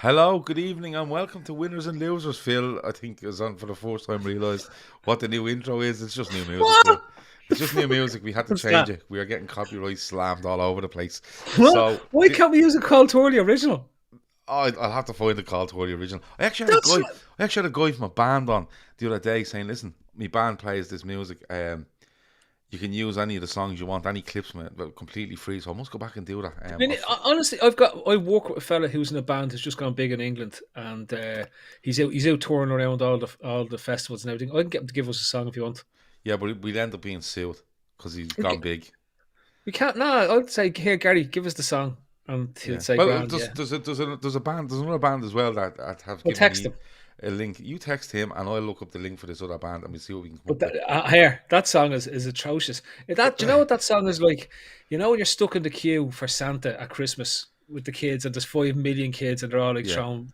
Hello, good evening, and welcome to Winners and Losers. Phil, I think, is on for the first time realised what the new intro is. It's just new music. What? It's just new music. We had to change it. We are getting copyright slammed all over the place. What? So why can't we use a call to the original? I'll have to find the call to the original. I actually had a guy from a band on the other day saying, "Listen, my band plays this music. You can use any of the songs you want, any clips from it, but completely free. So I must go back and do that." Honestly, I work with a fella who's in a band who's just gone big in England, and he's out touring around all the festivals and everything. I can get him to give us a song if you want. Yeah, but we'd end up being sued because he's gone big. We can't. No, I'd say, here, Gary, give us the song, and he'll say, "Well, there's another band as well that have given text me him a link. You text him, and I'll look up the link for this other band, and we'll see what we can." But that song is atrocious. Do you know what that song is like? You know when you're stuck in the queue for Santa at Christmas with the kids, and there's 5 million kids, and they're all throwing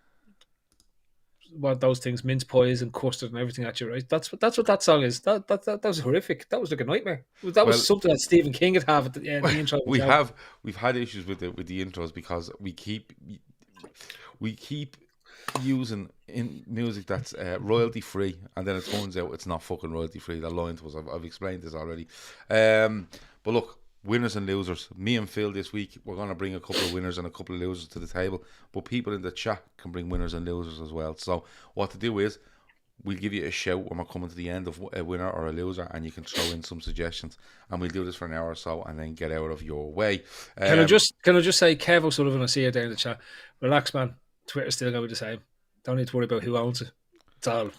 those things, mince pies and custard and everything at you, right? That's what that song is. That was horrific. That was like a nightmare. That was something that Stephen King would have at the intro. We've had issues with the intros because we keep using in music that's royalty free, and then it turns out it's not fucking royalty free. They're lying to us. I've explained this already. But look, winners and losers. Me and Phil this week, we're going to bring a couple of winners and a couple of losers to the table, but people in the chat can bring winners and losers as well. So what to do is, we'll give you a shout when we're coming to the end of a winner or a loser, and you can throw in some suggestions, and we'll do this for an hour or so and then get out of your way. Can I just say, Kev O'Sullivan, I see you there in the chat. Relax, man. Twitter's still going to be the same. Don't need to worry about who owns it. It's all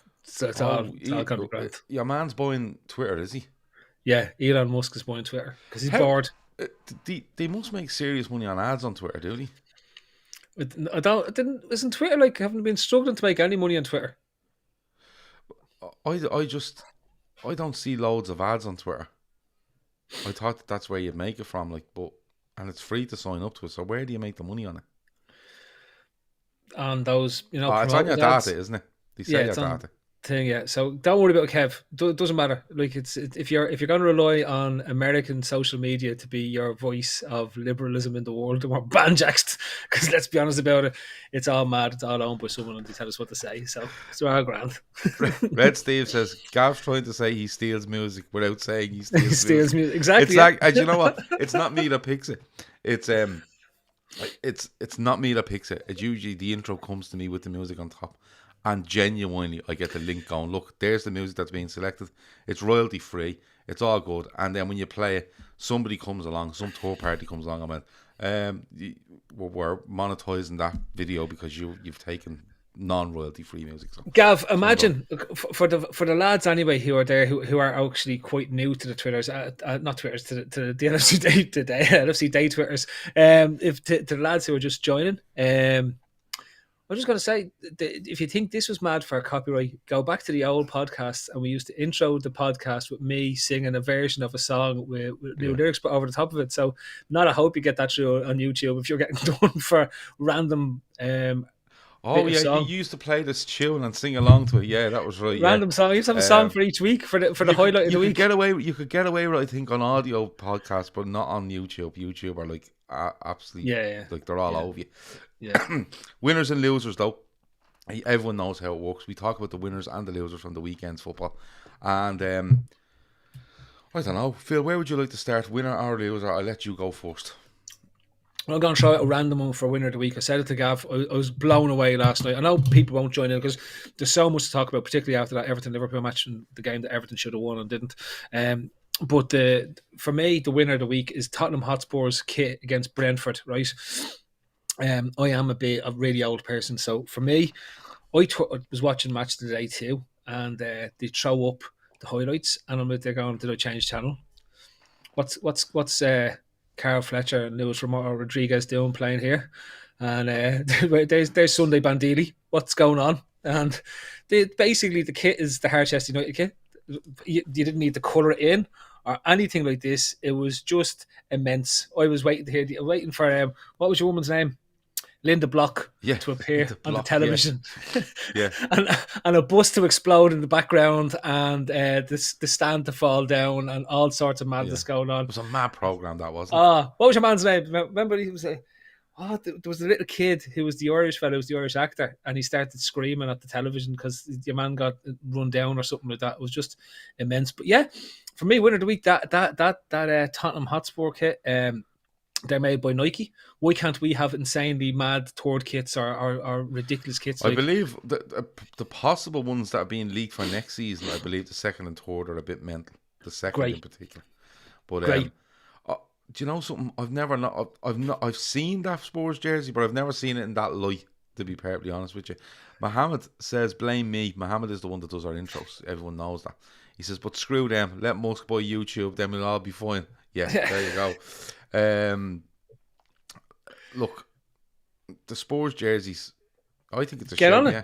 going to be grand. Your man's buying Twitter, is he? Yeah, Elon Musk is buying Twitter because he's bored. They must make serious money on ads on Twitter, do they? Isn't Twitter like, haven't been struggling to make any money on Twitter? I don't see loads of ads on Twitter. I thought that's where you'd make it from, and it's free to sign up to it. So where do you make the money on it? On those, it's on your data, isn't it? They say your data thing, yeah. So don't worry about Kev. Doesn't matter. Like, if you're going to rely on American social media to be your voice of liberalism in the world, and we're banjaxed, because let's be honest about it, it's all mad. It's all owned by someone, and they tell us what to say. So it's all grand. Red Steve says Gav's trying to say he steals music without saying he steals music. Exactly. And you know what? It's not me that picks it. It's not me that picks it. It's usually the intro comes to me with the music on top, and genuinely I get the link going, look, there's the music that's being selected. It's royalty free. It's all good. And then when you play it, somebody comes along, some third party comes along and went, we're monetizing that video because you've taken non-royalty free music. So, Gav, imagine for the lads anyway who are there who are actually quite new to the Twitters, not Twitters, to the LFC LFC Daytrippers. If to the lads who are just joining, I'm just going to say, if you think this was mad for copyright, go back to the old podcasts, and we used to intro the podcast with me singing a version of a song with new lyrics but over the top of it. So, not I hope you get that show on YouTube if you're getting done for random. You used to play this tune and sing along to it. Yeah, that was right. Random song. You used to have a song for each week for the highlight of the week. You could get away with, I think, on audio podcasts, but not on YouTube. YouTube are like absolutely, like they're all over you. Yeah. Winners and losers, though. Everyone knows how it works. We talk about the winners and the losers from the weekend's football, and I don't know, Phil. Where would you like to start, winner or loser? I'll let you go first. I'm going to try out a random one for winner of the week. I said it to Gav. I was blown away last night. I know people won't join in because there's so much to talk about, particularly after that Everton-Liverpool match and the game that Everton should have won and didn't. But for me, the winner of the week is Tottenham Hotspur's kit against Brentford, right? I am a really old person. So for me, I was watching match today too, and they throw up the highlights, and I'm like, they're going, did I change channel? what's Carl Fletcher and Luis Rodriguez doing playing here? And there's Sunday Bandili. What's going on? And basically the kit is the Harchester United kit. You didn't need to colour it in or anything like this. It was just immense. I was waiting for what was your woman's name? Linda Block to appear on the television. Yeah. and a bus to explode in the background and the stand to fall down and all sorts of madness going on. It was a mad programme, that wasn't it? What was your man's name? Remember he was there was a little kid who was the Irish fellow, who was the Irish actor, and he started screaming at the television because your man got run down or something like that. It was just immense. But yeah, for me, winner of the week, that Tottenham Hotspur kit. They're made by Nike. Why can't we have insanely mad Tord kits or ridiculous kits? I believe the possible ones that are being leaked for next season, I believe the second and third are a bit mental. The second in particular. But do you know something? I've seen that Spurs jersey, but I've never seen it in that light, to be perfectly honest with you. Mohammed says, blame me. Mohammed is the one that does our intros. Everyone knows that. He says, but screw them. Let Musk buy YouTube, then we'll all be fine. Yeah, there you go. Look, the Spurs jerseys, I think it's a shame. Yeah,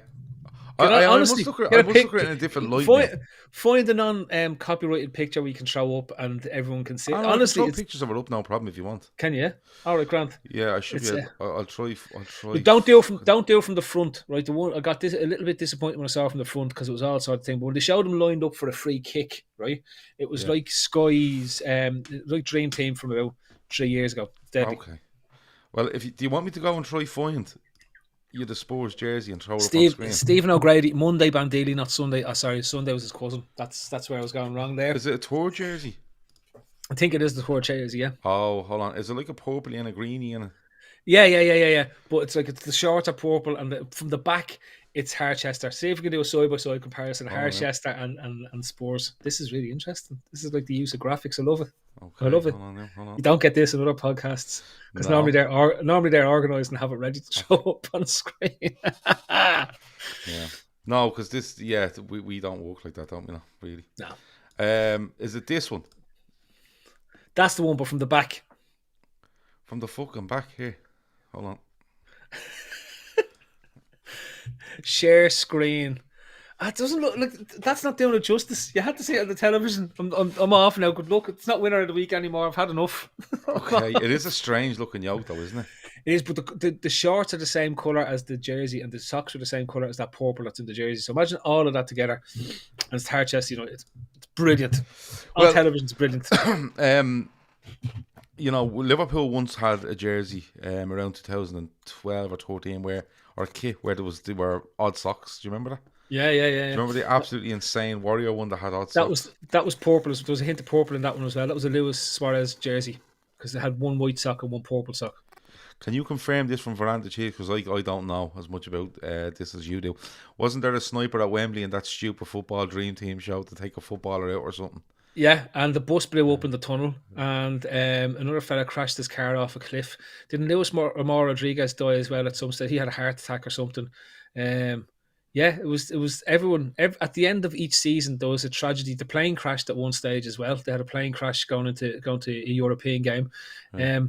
I must look at it in a different light. Find a non-copyrighted picture we can show up and everyone can see. Honestly, pictures of it up, no problem if you want. Can you? All right, Grant. Yeah, I should be. I'll try. Don't do it from the front, right? The one I got a little bit disappointed when I saw it from the front because it was all sort of thing. But when they showed them lined up for a free kick, right? It was like Sky's, like Dream Team from about 3 years ago. Deadly. Okay. Well, do you want me to go and try find you the Spurs jersey and throw it up on screen? Stephen O'Grady, Monday Bandili, not Sunday. Oh, sorry, Sunday was his cousin. That's where I was going wrong there. Is it a tour jersey? I think it is the tour jersey, yeah. Oh, hold on. Is it like a purpley and a greeny in it? Yeah. But it's like the shorts are purple and from the back it's Harchester. See if we can do a side-by-side comparison. Harchester and Spurs. This is really interesting. This is like the use of graphics. I love it. Okay, I love it. Hold on. You don't get this in other podcasts because normally they're organised and have it ready to show up on screen. Yeah. No, because this, we don't work like that, don't we? No, really. No. Is it this one? That's the one, but from the back. From the fucking back here. Hold on. Share screen. It doesn't look like that's not doing it justice. You had to see it on the television. I'm off now. Good luck. It's not winner of the week anymore. I've had enough. Okay, it is a strange looking yoke though, isn't it? It is, but the shorts are the same colour as the jersey, and the socks are the same colour as that purple that's in the jersey. So imagine all of that together, and it's Harchester United. It's brilliant. On television, it's brilliant. Liverpool once had a jersey around 2012 or 13 where there were odd socks. Do you remember that? Yeah. Do you remember the absolutely insane Warrior one that had odd socks? That was purple. There was a hint of purple in that one as well. That was a Luis Suarez jersey because it had one white sock and one purple sock. Can you confirm this from Veranda Chief? Because I don't know as much about this as you do. Wasn't there a sniper at Wembley in that stupid football dream team show to take a footballer out or something? Yeah, and the bus blew up in the tunnel, and another fella crashed his car off a cliff. Didn't Luis Rodriguez die as well at some stage? He had a heart attack or something. It was everyone. At the end of each season, there was a tragedy. The plane crashed at one stage as well. They had a plane crash going to a European game. Right.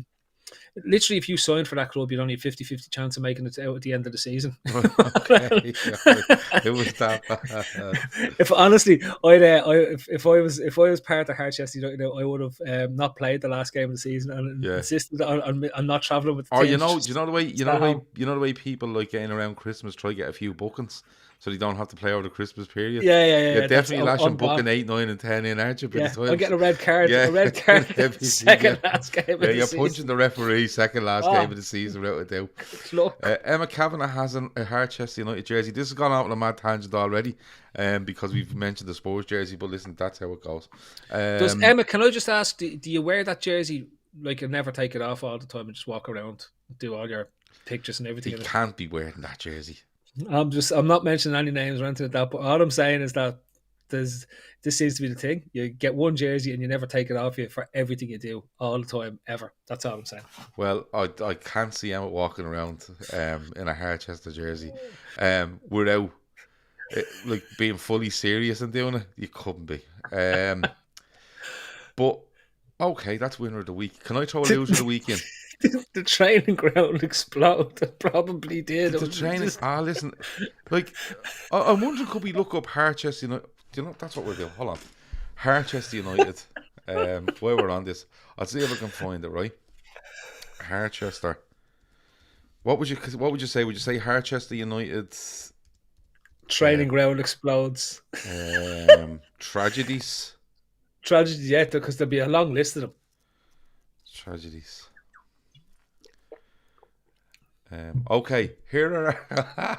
Literally, if you signed for that club, you'd only have 50-50 chance of making it out at the end of the season. Okay. It was that bad. If honestly, if I was part of Harchester United, I would have not played the last game of the season and insisted on not travelling with the team. You know the way people like getting around Christmas try to get a few bookings so they don't have to play over the Christmas period. Yeah. Definitely lashing booking 8, 9 and 10 in, aren't you? I'm getting a red card. A red card. Second last game of the season. You're punching the referee second last game of the season without a doubt. Emma Kavanagh has a Harchester United jersey. This has gone out on a mad tangent already because we've mentioned the Spurs jersey, but listen, that's how it goes. Does Emma, can I just ask, do you wear that jersey like and never take it off all the time and just walk around, do all your pictures and everything? You can't be wearing that jersey. I'm not mentioning any names or anything like that, but all I'm saying is that this seems to be the thing. You get one jersey and you never take it off you for everything you do all the time, ever. That's all I'm saying. Well, I can't see Emma walking around in a Harchester jersey without like being fully serious and doing it. You couldn't be. But Okay, that's winner of the week. Can I throw a loser of the week in? The training ground explode. It probably did. The training. Listen, like I'm wondering, could we look up Harchester United? Do you know that's what we're doing? Hold on, Harchester United. While we're on this, I'll see if I can find it. Right, Harchester. What would you say? Would you say Harchester United Training ground explodes. Tragedies? Tragedy, yeah, because there'll be a long list of them. Tragedies. Okay, here are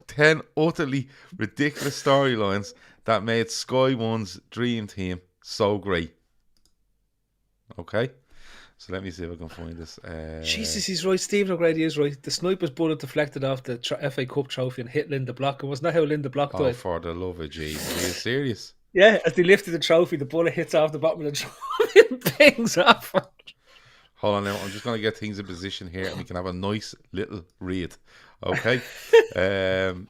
10 utterly ridiculous storylines that made Sky One's dream team so great. Okay, so let me see if I can find this. Jesus, he's right. Stephen O'Grady is right. The sniper's bullet deflected off the FA Cup trophy and hit Linda Block. And wasn't that how Linda Block died? Oh, for the love of Jesus. Are you serious? Yeah, as they lifted the trophy, the bullet hits off the bottom of the trophy and things off. Hold on now, I'm just going to get things in position here and we can have a nice little read. Okay?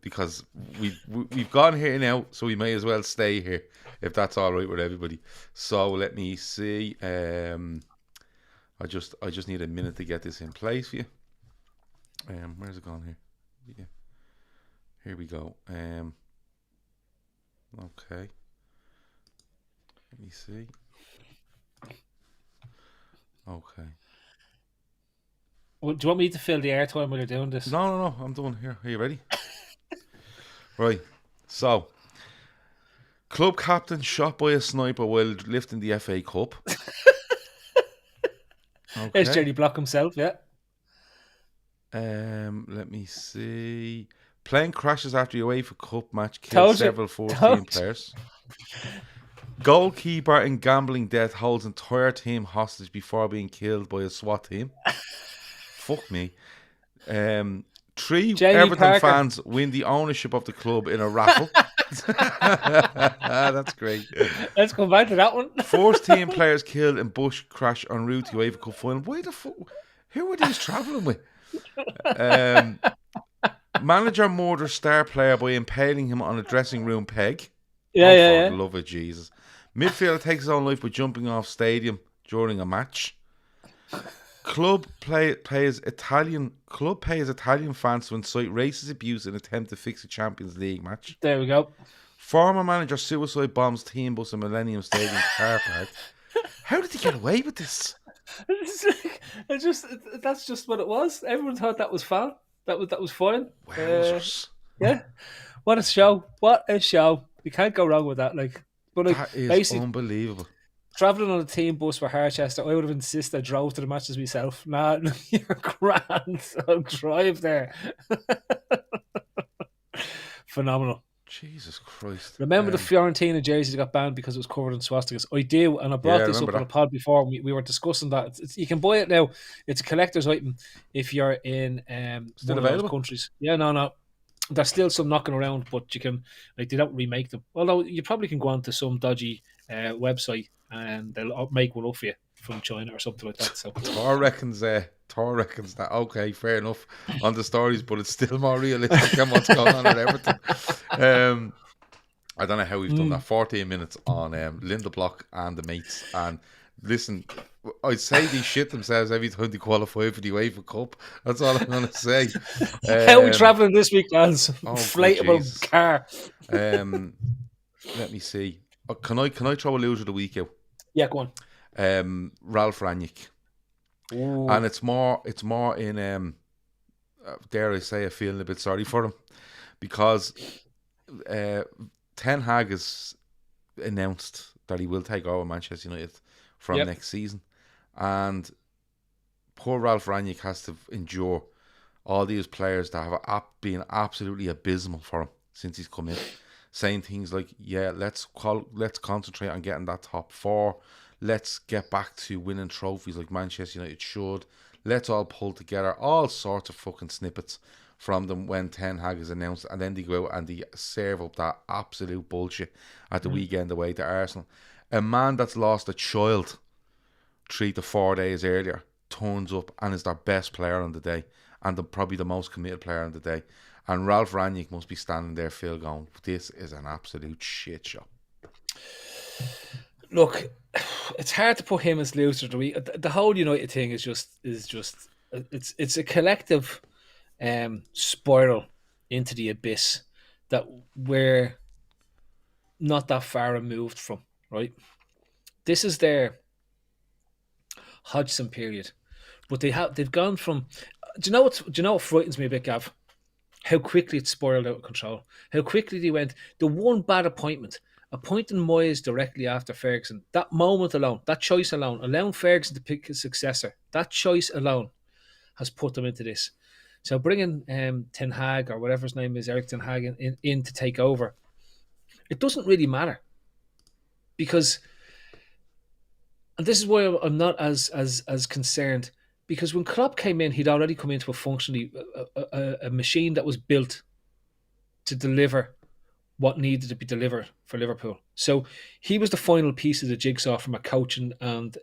Because we've gone here now, so we may as well stay here if that's all right with everybody. So let me see. I just need a minute to get this in place for you. Where's it gone here? Yeah. Here we go. Okay. Let me see. Okay. Well, do you want me to fill the airtime while you're doing this? No. I'm done here. Are you ready? Right. So, club captain shot by a sniper while lifting the FA Cup. Okay. There's Jerry Block himself, yeah. Let me see. Plane crashes after the UEFA Cup match kills several 14 players. Goalkeeper in gambling death holds entire team hostage before being killed by a SWAT team. Fuck me. 3 Jamie Everton Parker fans win the ownership of the club in a raffle. That's great. Let's come back to that one. 14 players killed in bush crash en route to UEFA Cup final. Why the fuck? Who were these travelling with? Manager murders star player by impaling him on a dressing room peg. Yeah. For the love of Jesus. Midfielder takes his own life by jumping off stadium during a match. Club pays Italian fans to incite racist abuse in attempt to fix a Champions League match. There we go. Former manager suicide bombs team bus in Millennium Stadium car park. How did he get away with this? That's just what it was. Everyone thought that was fun. That was fine. Yeah. What a show! What a show! You can't go wrong with that. That is unbelievable. Travelling on a team bus for Harchester, I would have insisted I drove to the matches myself. Nah, you're grand. I'll drive there. Phenomenal. Jesus Christ. Remember the Fiorentina jersey that got banned because it was covered in swastikas? I do, and I brought this up on a pod before. We were discussing that. You can buy it now. It's a collector's item if you're in still one available? of those countries. Yeah, no. There's still some knocking around, but you can, they don't remake them. Although you probably can go onto some dodgy website and they'll make one up for you from China or something like that. So Thor reckons that. Okay, fair enough on the stories, but it's still more realistic than what's going on at Everton. I don't know how we've done that. 14 minutes on Linda Block and the mates. And listen, I'd say they shit themselves every time they qualify for the UEFA Cup. That's all I'm going to say. How are we travelling this week, lads? Inflatable car. Let me see. Can I throw a loser of the week out? Yeah, go on. Ralph Rangnick. Ooh. And it's more in dare I say, I'm feeling a bit sorry for him because Ten Hag has announced that he will take over Manchester United from next season, and poor Ralph Rangnick has to endure all these players that have been absolutely abysmal for him since he's come in, saying things like, let's concentrate on getting that top 4. Let's get back to winning trophies like Manchester United should. Let's all pull together. All sorts of fucking snippets from them when Ten Hag is announced. And then they go out and they serve up that absolute bullshit at the weekend away to Arsenal. A man that's lost a child 3 to 4 days earlier turns up and is their best player on the day. And probably the most committed player on the day. And Ralph Rangnick must be standing there, Phil, going, this is an absolute shit show. Look, it's hard to put him as loser of the week. The whole United thing is just it's a collective spiral into the abyss that we're not that far removed from, right? This is their Hodgson period, but they've gone from. Do you know what frightens me a bit, Gav? How quickly it spiraled out of control. How quickly they went. The one bad appointment, appointing Moyes directly after Ferguson, that moment alone, that choice alone, allowing Ferguson to pick his successor, that choice alone has put them into this. So bringing Ten Hag or whatever his name is, Eric Ten Hag, in to take over, it doesn't really matter because, and this is why I'm not as concerned, because when Klopp came in, he'd already come into a functionally a machine that was built to deliver what needed to be delivered for Liverpool. So he was the final piece of the jigsaw from a coaching and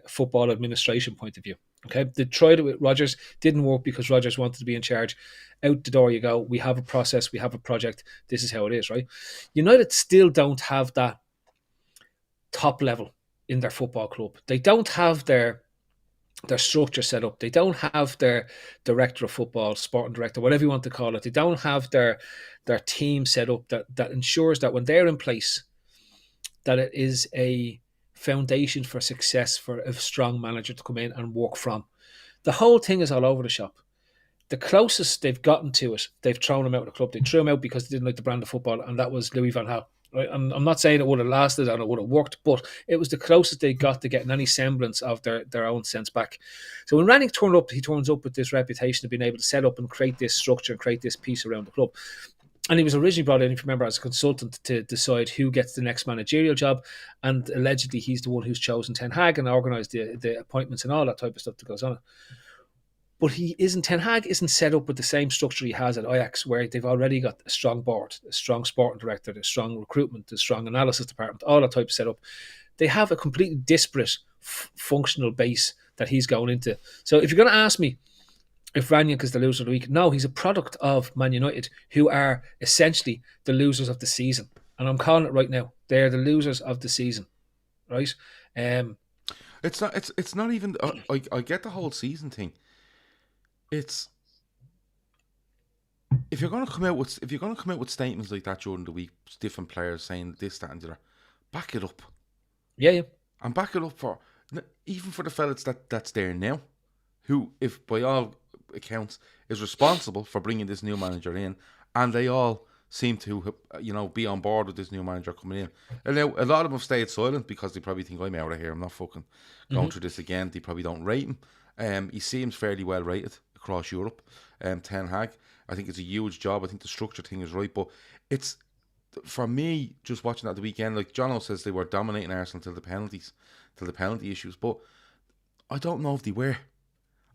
football administration point of view. Okay, they tried it with Rodgers, didn't work because Rodgers wanted to be in charge. Out the door you go. We have a process, we have a project. This is how it is, right? United still don't have that top level in their football club. They don't have their structure set up. They don't have their director of football, sporting director, whatever you want to call it. They don't have their team set up that ensures that when they're in place, that it is a foundation for success for a strong manager to come in and work from. The whole thing is all over the shop. The closest they've gotten to it, they've thrown him out of the club. They threw him out because they didn't like the brand of football, and that was Louis van Gaal. Right? And I'm not saying it would have lasted and it would have worked, but it was the closest they got to getting any semblance of their own sense back. So when Rannick turns up with this reputation of being able to set up and create this structure and create this piece around the club. And he was originally brought in, if you remember, as a consultant to decide who gets the next managerial job. And allegedly, he's the one who's chosen Ten Hag and organised the appointments and all that type of stuff that goes on. But Ten Hag isn't set up with the same structure he has at Ajax, where they've already got a strong board, a strong sporting director, a strong recruitment, a strong analysis department, all that type of setup. They have a completely disparate functional base that he's going into. So if you're going to ask me if Rannick is the loser of the week, no, he's a product of Man United, who are essentially the losers of the season. And I'm calling it right now. They're the losers of the season, right? It's not even. I get the whole season thing. It's if you're going to come out with statements like that during the week, different players saying this, that, and the other, back it up. Yeah. And back it up for even for the fellas that's there now, who, if by all accounts, is responsible for bringing this new manager in, and they all seem to, be on board with this new manager coming in. And now a lot of them have stayed silent because they probably think, I'm out of here, I'm not fucking going through this again. They probably don't rate him. He seems fairly well rated across Europe. Ten Hag, I think it's a huge job. I think the structure thing is right, but it's, for me, just watching that the weekend, like Jono says, they were dominating Arsenal till the penalty issues, but I don't know if they were.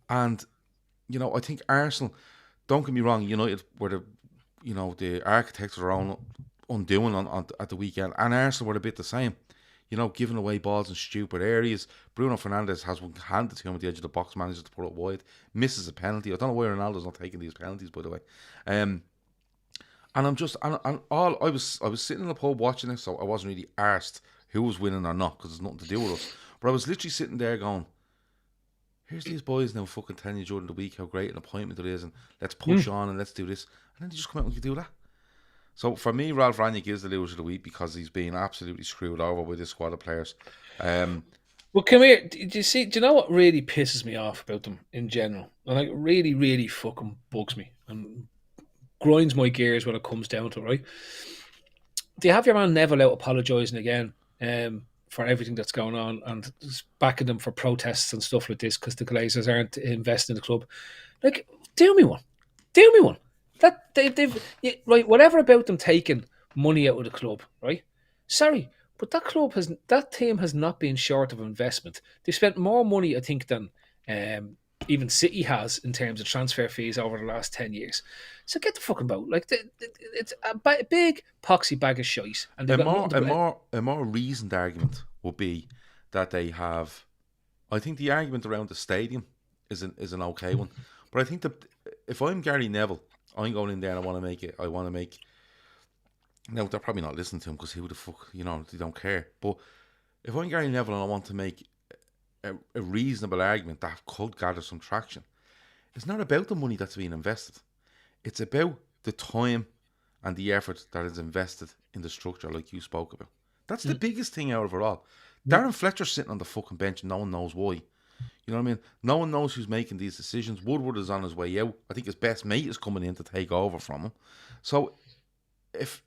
And I think Arsenal, don't get me wrong, United were the architects of their own undoing on at the weekend, and Arsenal were a bit the same. Giving away balls in stupid areas. Bruno Fernandes has one handed to him at the edge of the box, manages to put it wide, misses a penalty. I don't know why Ronaldo's not taking these penalties, by the way. And I'm just, and all I was sitting in the pub watching this, so I wasn't really arsed who was winning or not, because there's nothing to do with us. But I was literally sitting there going, here's these boys now fucking telling you during the week how great an appointment it is, and let's push on and let's do this, and then they just come out and you do that. So for me, Ralph Rangnick is the loser of the week because he's been absolutely screwed over with this squad of players. Well, come here. Do you know what really pisses me off about them in general? And like really, really fucking bugs me and grinds my gears when it comes down to it, right? Do you have your man Neville out apologising again for everything that's going on and just backing them for protests and stuff like this because the Glazers aren't investing in the club? Like, do me one. That they've right, whatever about them taking money out of the club, right? Sorry, but that team has not been short of investment. They've spent more money, I think, than even City has in terms of transfer fees over the last 10 years. So get the fucking boat. Like it's a big poxy bag of shite. And a more reasoned argument would be that they have. I think the argument around the stadium is an okay one, but I think that if I'm Gary Neville, I'm going in there and I want to make. Now they're probably not listening to him because who the fuck, they don't care. But if I'm Gary Neville and I want to make a reasonable argument that could gather some traction, it's not about the money that's being invested. It's about the time and the effort that is invested in the structure, like you spoke about. That's the biggest thing out of it all. Darren Fletcher's sitting on the fucking bench and no one knows why. You know what I mean? No one knows who's making these decisions. Woodward is on his way out. I think his best mate is coming in to take over from him. So if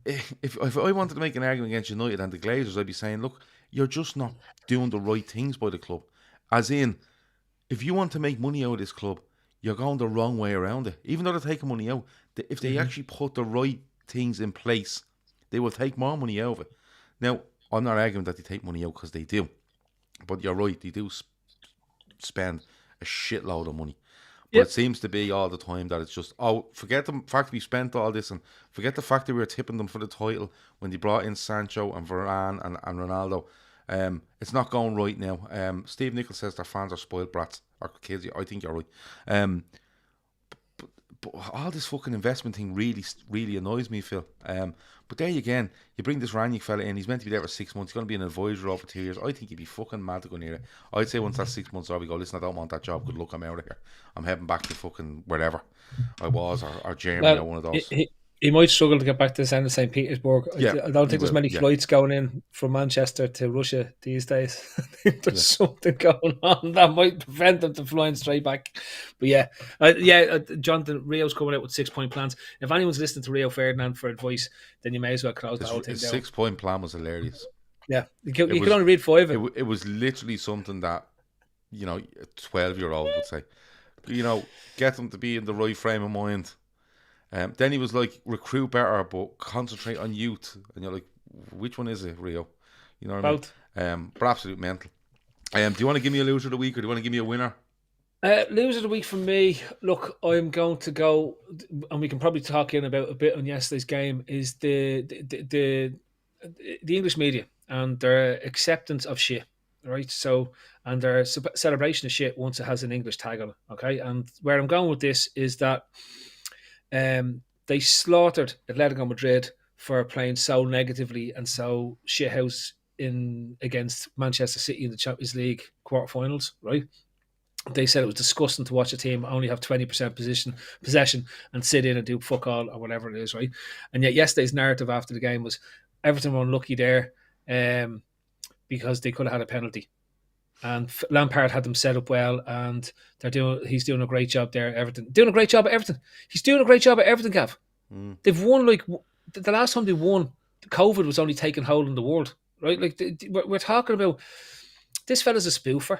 I wanted to make an argument against United and the Glazers, I'd be saying, look, you're just not doing the right things by the club. As in, if you want to make money out of this club, you're going the wrong way around it. Even though they're taking money out, if they actually put the right things in place, they will take more money out of it. Now, I'm not arguing that they take money out because they do. But you're right, they do spend a shitload of money. But it seems to be all the time that it's just, forget the fact we spent all this and forget the fact that we were tipping them for the title when they brought in Sancho and Varane and Ronaldo. It's not going right now. Steve Nichols says their fans are spoiled brats or kids. I think you're right. But all this fucking investment thing really annoys me, Phil. But there again, you bring this Ranić fella in, he's meant to be there for 6 months, he's going to be an advisor over 2 years. I think he'd be fucking mad to go near it. I'd say once that 6 months over, we go, listen, I don't want that job, good luck, I'm out of here. I'm heading back to fucking wherever I was, or Germany, or one of those. He might struggle to get back to the St. Petersburg. I don't think there's many flights going in from Manchester to Russia these days. I think there's something going on that might prevent them from flying straight back. But Jonathan, Rio's coming out with 6-point plans. If anyone's listening to Rio Ferdinand for advice, then you may as well close the whole thing down. His 6-point plan was hilarious. Yeah, you could only read 5 of it. It was literally something that, a 12-year-old would say. Get them to be in the right frame of mind. Then he was like, recruit better, but concentrate on youth. And you're like, which one is it, Rio? You know what Both. I mean? But absolute mental. Do you want to give me a loser of the week, or do you want to give me a winner? Loser of the week for me, look, I'm going to go, and we can probably talk in about a bit on yesterday's game, is the English media and their acceptance of shit, right? So, and their celebration of shit once it has an English tag on it, okay? And where I'm going with this is that they slaughtered Atletico Madrid for playing so negatively and so shithouse against Manchester City in the Champions League quarterfinals, right? They said it was disgusting to watch a team only have 20% possession and sit in and do fuck all or whatever it is, right? And yet yesterday's narrative after the game was Everton were unlucky there because they could have had a penalty. And Lampard had them set up well, and he's doing a great job there. Everton doing a great job at Everton. He's doing a great job at Everton, Gav. They've won the last time they won. COVID was only taking hold in the world, right? Like we're talking about this fella's a spoofer.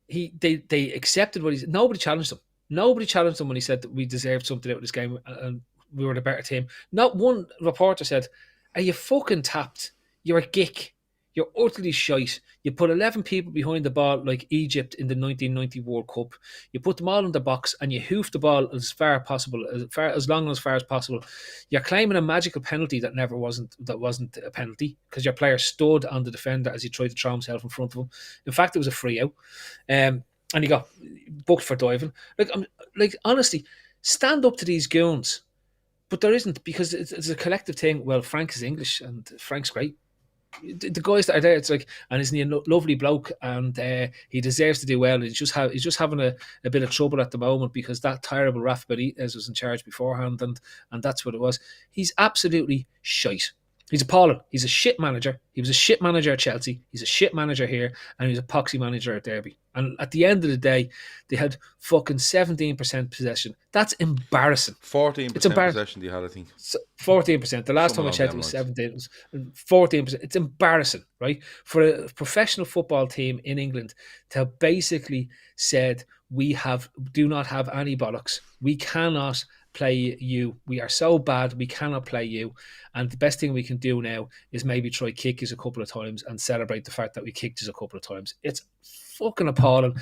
They accepted what he said. Nobody challenged him. Nobody challenged him when he said that we deserved something out of this game and we were the better team. Not one reporter said, "Are you fucking tapped? You're a geek. You're utterly shite. You put 11 people behind the ball like Egypt in the 1990 World Cup. You put them all in the box and you hoof the ball as far as possible. You're claiming a magical penalty that wasn't a penalty because your player stood on the defender as he tried to throw himself in front of him. In fact, it was a free out, and he got booked for diving. Honestly, stand up to these goons, but there isn't, because it's a collective thing. Well, Frank is English and Frank's great. The guys that are there, it's like, and isn't he a lovely bloke, and he deserves to do well. He's just having a bit of trouble at the moment because that terrible Rafa Benitez was in charge beforehand, and that's what it was. He's absolutely shite. He's appalling. He's a shit manager. He was a shit manager at Chelsea. He's a shit manager here, and he's a poxy manager at Derby. And at the end of the day, they had fucking 17% possession. That's embarrassing. 14% possession they had, I think. 14%. The last time I checked, it was 17. It was 14%. It's embarrassing, right? For a professional football team in England to have basically said, do not have any bollocks. We cannot play you. We are so bad, we cannot play you. And the best thing we can do now is maybe try kick you a couple of times and celebrate the fact that we kicked you a couple of times. It's fucking appalling.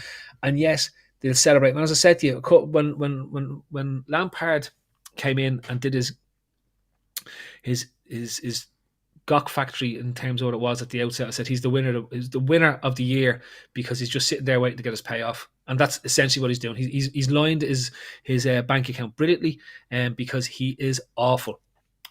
And yes, they'll celebrate. And as I said to you, when Lampard came in and did his gawk factory in terms of what it was at the outset, I said he's the winner of the year because he's just sitting there waiting to get his payoff. And that's essentially what he's doing. He's lined his bank account brilliantly, because he is awful.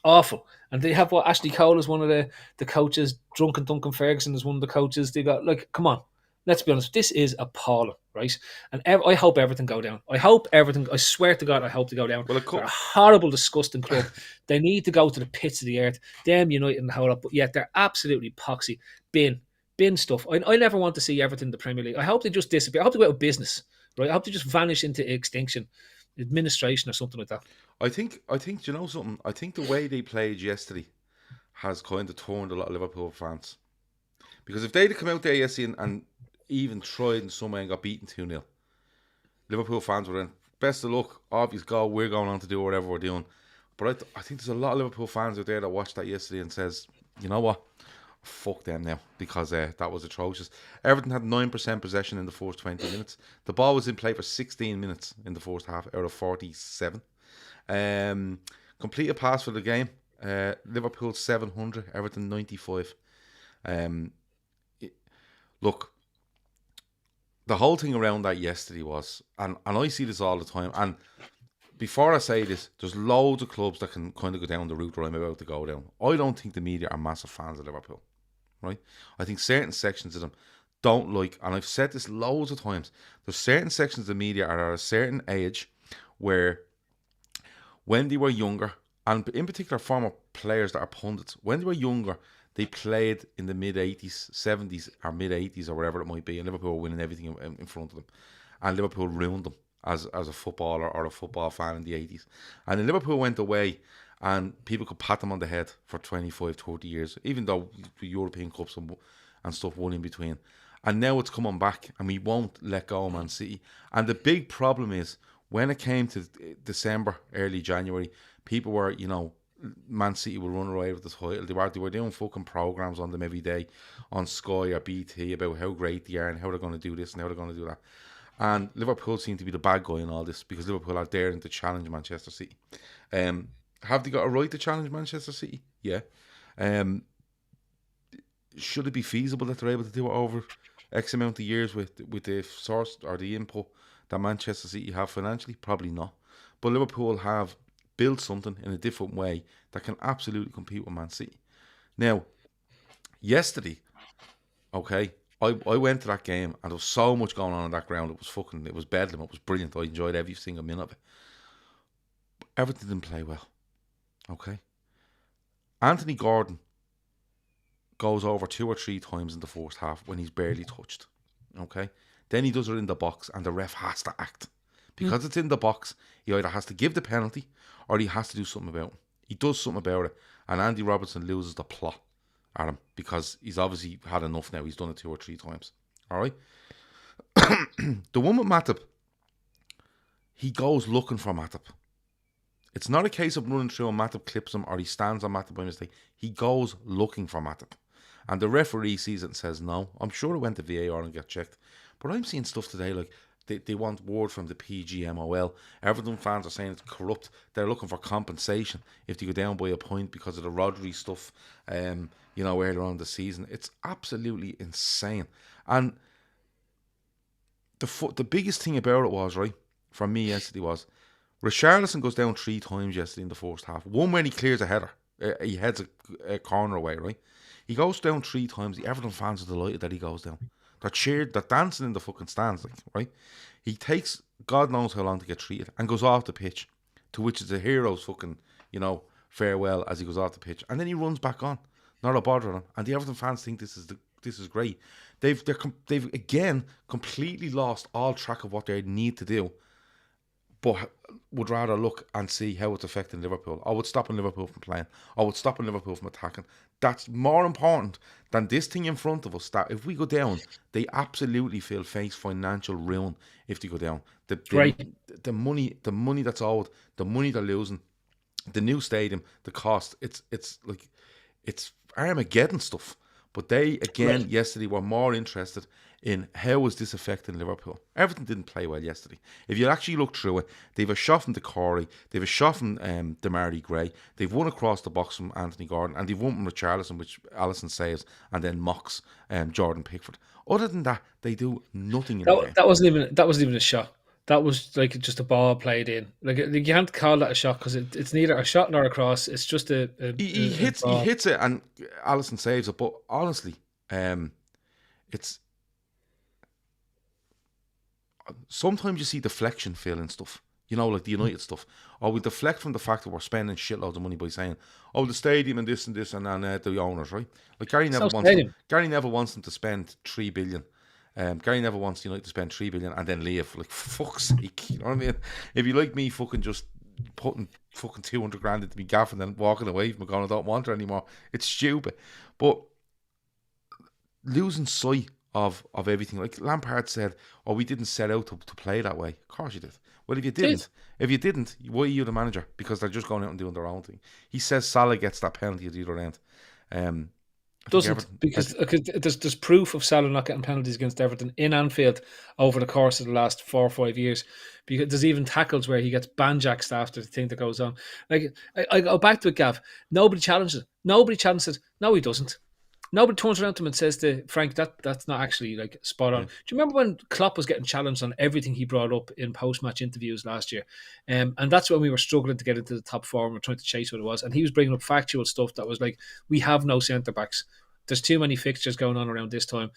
Awful. And they have what Ashley Cole is one of the coaches. Drunken Duncan Ferguson is one of the coaches. They got like, come on, let's be honest. This is appalling, right? And I hope Everton go down. I hope Everton. I swear to God, I hope they go down. Well, They're a horrible, disgusting club. They need to go to the pits of the earth. Them United and the whole lot, but yet they're absolutely poxy. Bin stuff. I never want to see Everton in the Premier League. I hope they just disappear. I hope they go out of business, right? I hope they just vanish into extinction, administration or something like that. I think. Do you know something? I think the way they played yesterday has kind of turned a lot of Liverpool fans. Because if they'd have come out there yesterday and even tried in some way and got beaten 2-0, Liverpool fans were in, best of luck, obvious goal, we're going on to do whatever we're doing. But I think there's a lot of Liverpool fans out there that watched that yesterday and says, you know what? Fuck them now, because that was atrocious. Everton had 9% possession in the first 20 minutes. The ball was in play for 16 minutes in the first half out of 47. Completed pass for the game. Liverpool 700, Everton 95. Look, the whole thing around that yesterday was, and I see this all the time, and before I say this, there's loads of clubs that can kind of go down the route where I'm about to go down. I don't think the media are massive fans of Liverpool, right? I think certain sections of them don't like, and I've said this loads of times, there's certain sections of the media are at a certain age where when they were younger, and in particular former players that are pundits, when they were younger, they played in the mid-80s, 70s, or mid-80s, or whatever it might be, and Liverpool were winning everything in front of them. And Liverpool ruined them as a footballer or a football fan in the 80s. And then Liverpool went away, and people could pat them on the head for 25, 30 years, even though the European Cups and stuff won in between. And now it's coming back, and we won't let go of Man City. And the big problem is, when it came to December, early January, people were, Man City will run away with the title. They were doing fucking programs on them every day on Sky or BT about how great they are and how they're going to do this and how they're going to do that. And Liverpool seem to be the bad guy in all this because Liverpool are daring to challenge Manchester City. Have they got a right to challenge Manchester City? Yeah. Should it be feasible that they're able to do it over X amount of years with the source or the input that Manchester City have financially? Probably not. But Liverpool have build something in a different way that can absolutely compete with Man City. Now, yesterday, okay, I went to that game and there was so much going on that ground. It was bedlam. It was brilliant. I enjoyed every single minute of it. But Everton didn't play well. Okay. Anthony Gordon goes over 2 or 3 times in the first half when he's barely touched. Okay. Then he does it in the box and the ref has to act. Because it's in the box, he either has to give the penalty or he has to do something about it. He does something about it, and Andy Robertson loses the plot at him because he's obviously had enough now. He's done it 2 or 3 times. All right? The one with Matip, he goes looking for Matip. It's not a case of running through and Matip clips him or he stands on Matip by mistake. He goes looking for Matip. And the referee sees it and says no. I'm sure it went to VAR and get checked. But I'm seeing stuff today like, They want word from the PGMOL. Everton fans are saying it's corrupt. They're looking for compensation if they go down by a point because of the Rodri stuff, earlier on in the season. It's absolutely insane. And the biggest thing about it was, right, for me yesterday was, Richarlison goes down 3 times yesterday in the first half. One when he clears a header. He heads a corner away, right? He goes down 3 times. The Everton fans are delighted that he goes down. They're cheered, they're dancing in the fucking stands, like, right? He takes God knows how long to get treated and goes off the pitch, to which is a hero's fucking, farewell as he goes off the pitch, and then he runs back on, not a bother on him. And the Everton fans think this is great. They've again completely lost all track of what they need to do, but would rather look and see how it's affecting Liverpool. I would stop Liverpool from playing. I would stop Liverpool from attacking. That's more important than this thing in front of us, that if we go down, they absolutely face financial ruin if they go down. The money that's owed, the money they're losing, the new stadium, the cost, it's Armageddon stuff. But they, again, yesterday were more interested in how is this affecting Liverpool. Everton didn't play well yesterday. If you actually look through it, they've a shot from Corey, they've a shot from Demarai Gray, they've won across the box from Anthony Gordon, and they've won from Richarlison, which Alisson saves, and then mocks Jordan Pickford. Other than that, they do nothing in the game. That wasn't even a shot. that was like just a ball played in. Like you can't call that a shot because it's neither a shot nor a cross. It's just He a hits ball. it, and Alisson saves it. But honestly, it's sometimes you see deflection failing stuff. You know, like the United stuff. Or we deflect from the fact that we're spending shitloads of money by saying, "Oh, the stadium and this, and the owners," right? Like Gary It's Neville no wants them. stadium. Gary Neville wants them to spend 3 billion. Gary Neville wants United to spend 3 billion and then leave. Like, for fuck's sake, you know what I mean? If you like me, fucking just putting fucking 200 grand into me gaff and then walking away from it, going, I don't want her anymore. It's stupid, but losing sight of everything. Like Lampard said, "Oh, we didn't set out to play that way." Of course you did. Well, if you didn't, why are you the manager? Because they're just going out and doing their own thing. He says Salah gets that penalty at the other end. Doesn't, because there's proof of Salah not getting penalties against Everton in Anfield over the course of the last 4 or 5 years. Because there's even tackles where he gets banjaxed after the thing that goes on. Like I go back to it, Gav. Nobody challenges it. Nobody challenges it. No, he doesn't. Nobody turns around to him and says to Frank, that's not actually like spot on. Yeah. Do you remember when Klopp was getting challenged on everything he brought up in post-match interviews last year? And that's when we were struggling to get into the top four and we're trying to chase what it was. And he was bringing up factual stuff that was like, we have no centre-backs. There's too many fixtures going on around this time.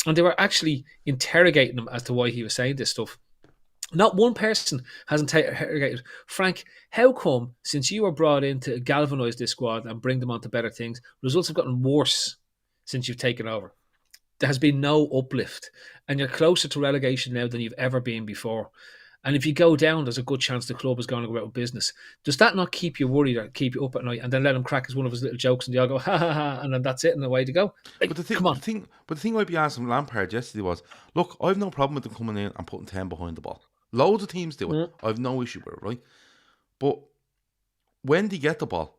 And they were actually interrogating him as to why he was saying this stuff. Not one person has interrogated Frank. How come, since you were brought in to galvanise this squad and bring them on to better things, results have gotten worse since you've taken over? There has been no uplift, and you're closer to relegation now than you've ever been before. And if you go down, there's a good chance the club is going to go out of business. Does that not keep you worried or keep you up at night? And then let him crack as one of his little jokes, and they all go ha ha ha, and then that's it, and away to go. Like, But come on. the thing I'd be asking Lampard yesterday was, look, I've no problem with them coming in and putting 10 behind the ball. Loads of teams do it. I've no issue with it, right? But when they get the ball,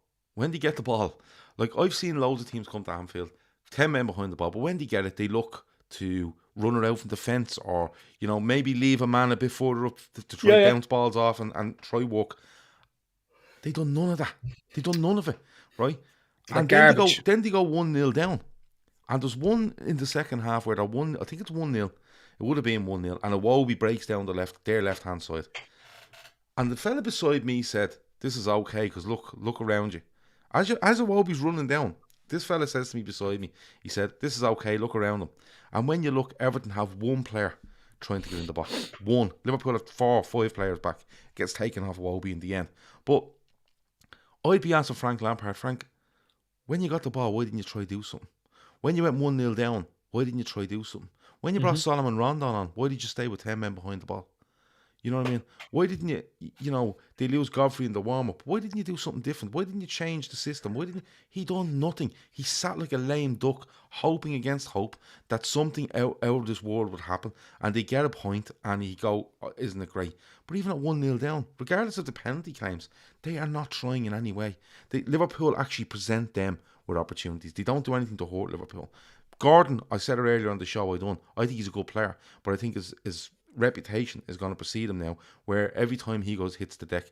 like I've seen loads of teams come to Anfield, 10 men behind the ball, but when they get it, they look to run it out from the fence or, you know, maybe leave a man a bit further up to try bounce balls off and try walk. They done none of that. They done none of it, right? And then they go 1-0 down. And there's one in the second half where I think it's 1-0. It would have been 1-0. And Iwobi breaks down their left-hand side. And the fella beside me said, this is okay, because look around you. As Iwobi's running down, this fella says to me beside me, he said, this is okay, look around them. And when you look, Everton have one player trying to get in the box. One. Liverpool have 4 or 5 players back. Gets taken off Iwobi in the end. But I'd be asking Frank Lampard, Frank, when you got the ball, why didn't you try to do something? When you went 1-0 down, why didn't you try to do something? When you brought Solomon Rondon on, why did you stay with 10 men behind the ball? You know what I mean? Why didn't they lose Godfrey in the warm-up. Why didn't you do something different? Why didn't you change the system? He done nothing. He sat like a lame duck, hoping against hope that something out of this world would happen, and they get a point, and he go, oh, isn't it great? But even at 1-0 down, regardless of the penalty claims, they are not trying in any way. Liverpool actually present them with opportunities. They don't do anything to hurt Liverpool. Gordon, I said it earlier on the show I think he's a good player, but I think his reputation is going to precede him now, where every time he hits the deck,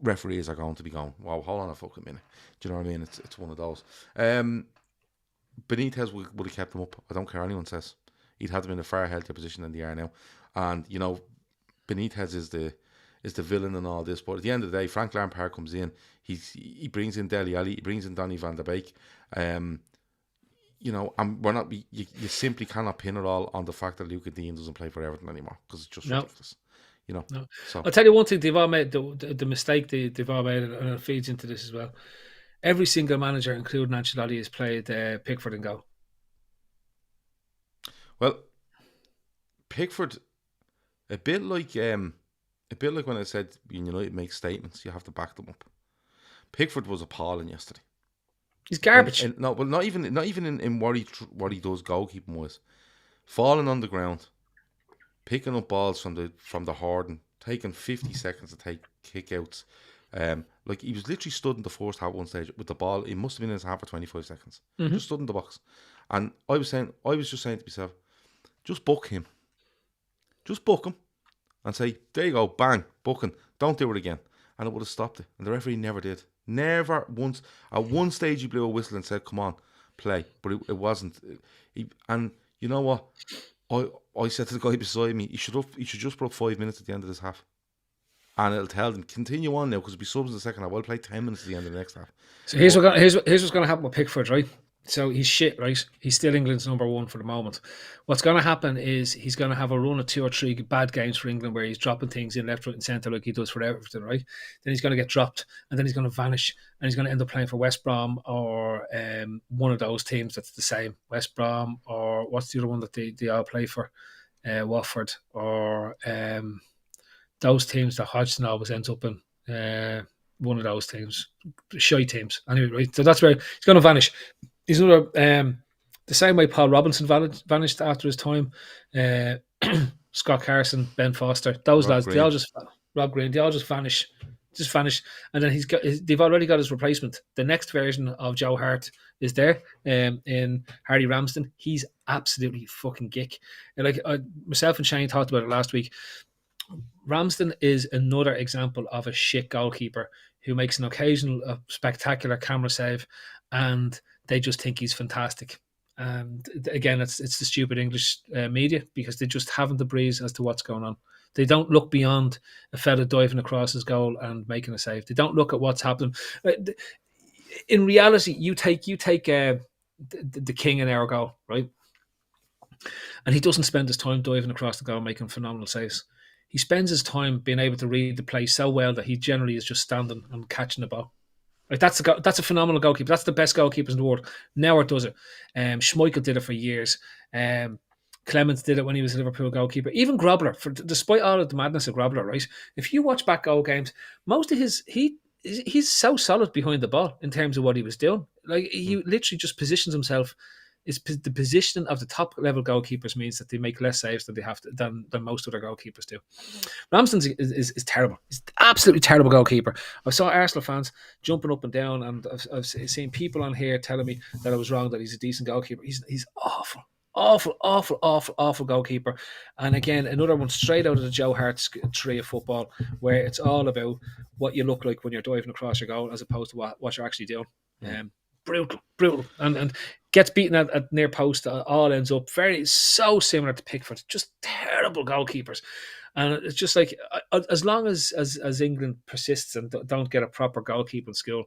referees are going to be going, wow, hold on a fucking minute. Do you know what I mean? It's one of those. Benitez would have kept him up. I don't care what anyone says. He'd have them in a far healthier position than they are now. And, you know, Benitez is the villain and all this, but at the end of the day, Frank Lampard comes in, he brings in Dele Alli, he brings in Donny van der Beek. You know, and we're not. You simply cannot pin it all on the fact that Luca Dean doesn't play for Everton anymore, because it's just ridiculous. You know. No. So I'll tell you one thing: they've all made the mistake they've all made, and it feeds into this as well. Every single manager, including Ancelotti, has played Pickford and goal. Well, Pickford, a bit like when I said when United make statements, you have to back them up. Pickford was appalling yesterday. He's garbage. Not even in what he does goalkeeping wise. Falling on the ground, picking up balls from the Harden, taking 50 seconds to take kickouts. Like he was literally stood in the first half one stage with the ball. It must have been in his half for 25 seconds. Just stood in the box, and I was just saying to myself, just book him, and say, there you go, bang, booking. Don't do it again, and it would have stopped it. And the referee never did. Never once. At one stage, he blew a whistle and said, "Come on, play," but it wasn't. And you know what? I said to the guy beside me, he should just put up 5 minutes at the end of this half. And it'll tell them, continue on now, because it'll be subs in the second half. I'll play 10 minutes at the end of the next half. So here's what's going to happen with Pickford, right? So he's shit, right? He's still England's number one for the moment. What's going to happen is he's going to have a run of 2 or 3 bad games for England where he's dropping things in left, right, and centre like he does for Everton, right? Then he's going to get dropped, and then he's going to vanish, and he's going to end up playing for West Brom or one of those teams that's the same. West Brom, or what's the other one that they all play for? Watford, or those teams that Hodgson always ends up in. One of those teams, shy teams. Anyway, right? So that's where he's going to vanish. He's another, the same way Paul Robinson vanished after his time. Scott Carson, Ben Foster, those lads, Green. Rob Green, they all just vanish. And then they've already got his replacement. The next version of Joe Hart is there in Harry Ramsden. He's absolutely fucking geek. And like myself and Shane talked about it last week. Ramsden is another example of a shit goalkeeper who makes an occasional spectacular camera save, and they just think he's fantastic. And again, it's the stupid English media, because they just haven't the breeze as to what's going on. They don't look beyond a fella diving across his goal and making a save. They don't look at what's happening. In reality, you take the king in our goal, right? And he doesn't spend his time diving across the goal making phenomenal saves. He spends his time being able to read the play so well that he generally is just standing and catching the ball. Like that's a phenomenal goalkeeper. That's the best goalkeepers in the world. Neuer does it. Schmeichel did it for years. Clemens did it when he was a Liverpool goalkeeper. Even Grobler, despite all of the madness of Grobler, right? If you watch back goal games, most of he's so solid behind the ball in terms of what he was doing. Like he literally just positions himself. The positioning of the top level goalkeepers means that they make less saves than most other goalkeepers do. Ramsden is terrible. He's absolutely terrible goalkeeper. I saw Arsenal fans jumping up and down, and I've seen people on here telling me that I was wrong, that he's a decent goalkeeper. He's awful goalkeeper. And again, another one straight out of the Joe Hart tree of football, where it's all about what you look like when you're diving across your goal as opposed to what you're actually doing. Brutal, and gets beaten at near post. All ends up so similar to Pickford. Just terrible goalkeepers, and it's just like as long as England persists and don't get a proper goalkeeping school,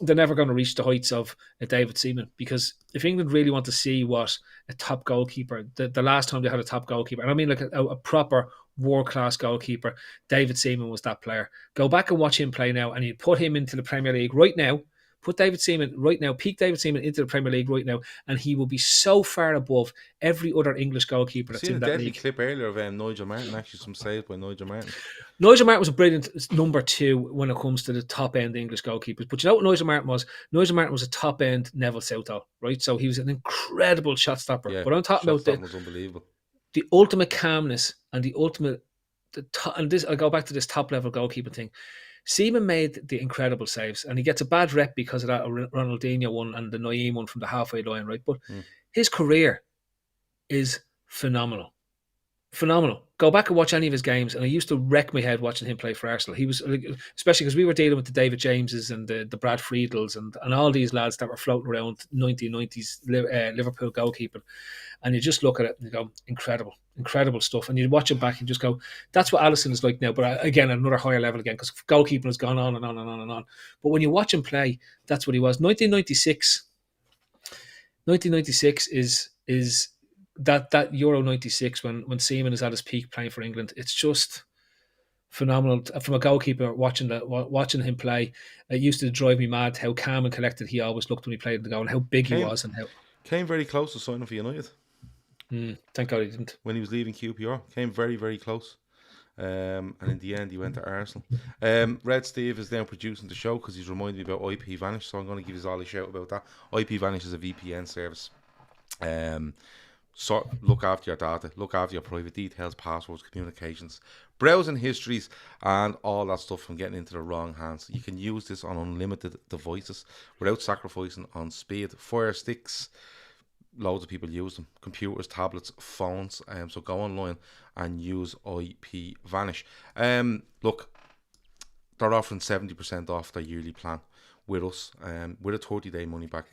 they're never going to reach the heights of a David Seaman. Because if England really want to see what a top goalkeeper, the last time they had a top goalkeeper, and I mean like a proper world-class goalkeeper, David Seaman was that player. Go back and watch him play now, and you put him into the Premier League right now. Put David Seaman right now, peak David Seaman into the Premier League right now, and he will be so far above every other English goalkeeper that's in that league. I've seen a deadly clip earlier of Nigel Martin, actually some saves by Nigel Martin. Nigel Martin was a brilliant number 2 when it comes to the top-end English goalkeepers. But you know what Nigel Martin was? Nigel Martin was a top-end Neville Southall, right? So he was an incredible shot stopper. Yeah, but I'm talking about was unbelievable. The ultimate calmness and the ultimate... and this, I'll go back to this top-level goalkeeping thing. Seaman made the incredible saves, and he gets a bad rep because of that Ronaldinho one and the Naeem one from the halfway line, right? But his career is phenomenal. Go back and watch any of his games, and I used to wreck my head watching him play for Arsenal. He was, especially because we were dealing with the David Jameses and the Brad Friedels and all these lads that were floating around 1990s Liverpool goalkeeping, and you just look at it and you go, incredible stuff. And you watch it back and just go, that's what Alisson is like now, but again at another higher level again, because goalkeeping has gone on and on and on and on. But when you watch him play, that's what he was. 1996 is that Euro 96 when Seaman is at his peak playing for England. It's just phenomenal from a goalkeeper watching him play. It used to drive me mad how calm and collected he always looked when he played in the goal, and how big he was, and how came very close to signing for United. Thank God he didn't. When he was leaving QPR, came very, very close. And in the end, he went to Arsenal. Red Steve is now producing the show because he's reminded me about IP Vanish, so I'm going to give you all a shout about that. IP Vanish is a VPN service. So look after your data, look after your private details, passwords, communications, browsing histories, and all that stuff from getting into the wrong hands. You can use this on unlimited devices without sacrificing on speed. Fire sticks, loads of people use them. Computers, tablets, phones. So go online and use IP Vanish. Look, they're offering 70% off their yearly plan with us, with a 30-day money back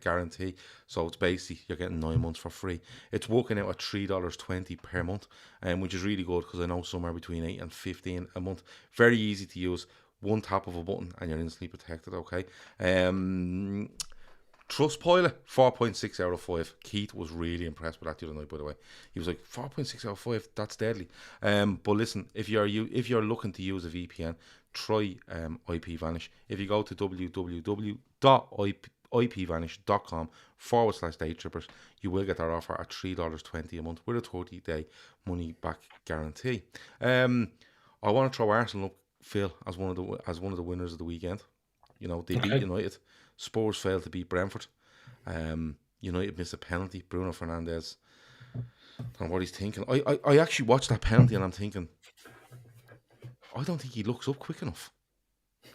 guarantee. So it's basically you're getting 9 months for free. It's working out at $3.20 per month, which is really good because I know somewhere between 8 and 15 a month. Very easy to use. One tap of a button and you're instantly protected. Okay. Trustpilot, 4.6 out of 5. Keith was really impressed with that the other night, by the way. He was like, 4.6 out of 5, that's deadly. But listen, if you're looking to use a VPN, try IPVanish. If you go to www.ipvanish.com/daytrippers, you will get that offer at $3.20 a month with a 30-day money-back guarantee. I want to throw Arsenal up, Phil, as one of the winners of the weekend. You know, they beat United. Spurs failed to beat Brentford. United missed a penalty. Bruno Fernandes. I don't know what he's thinking. I actually watched that penalty and I'm thinking, I don't think he looks up quick enough.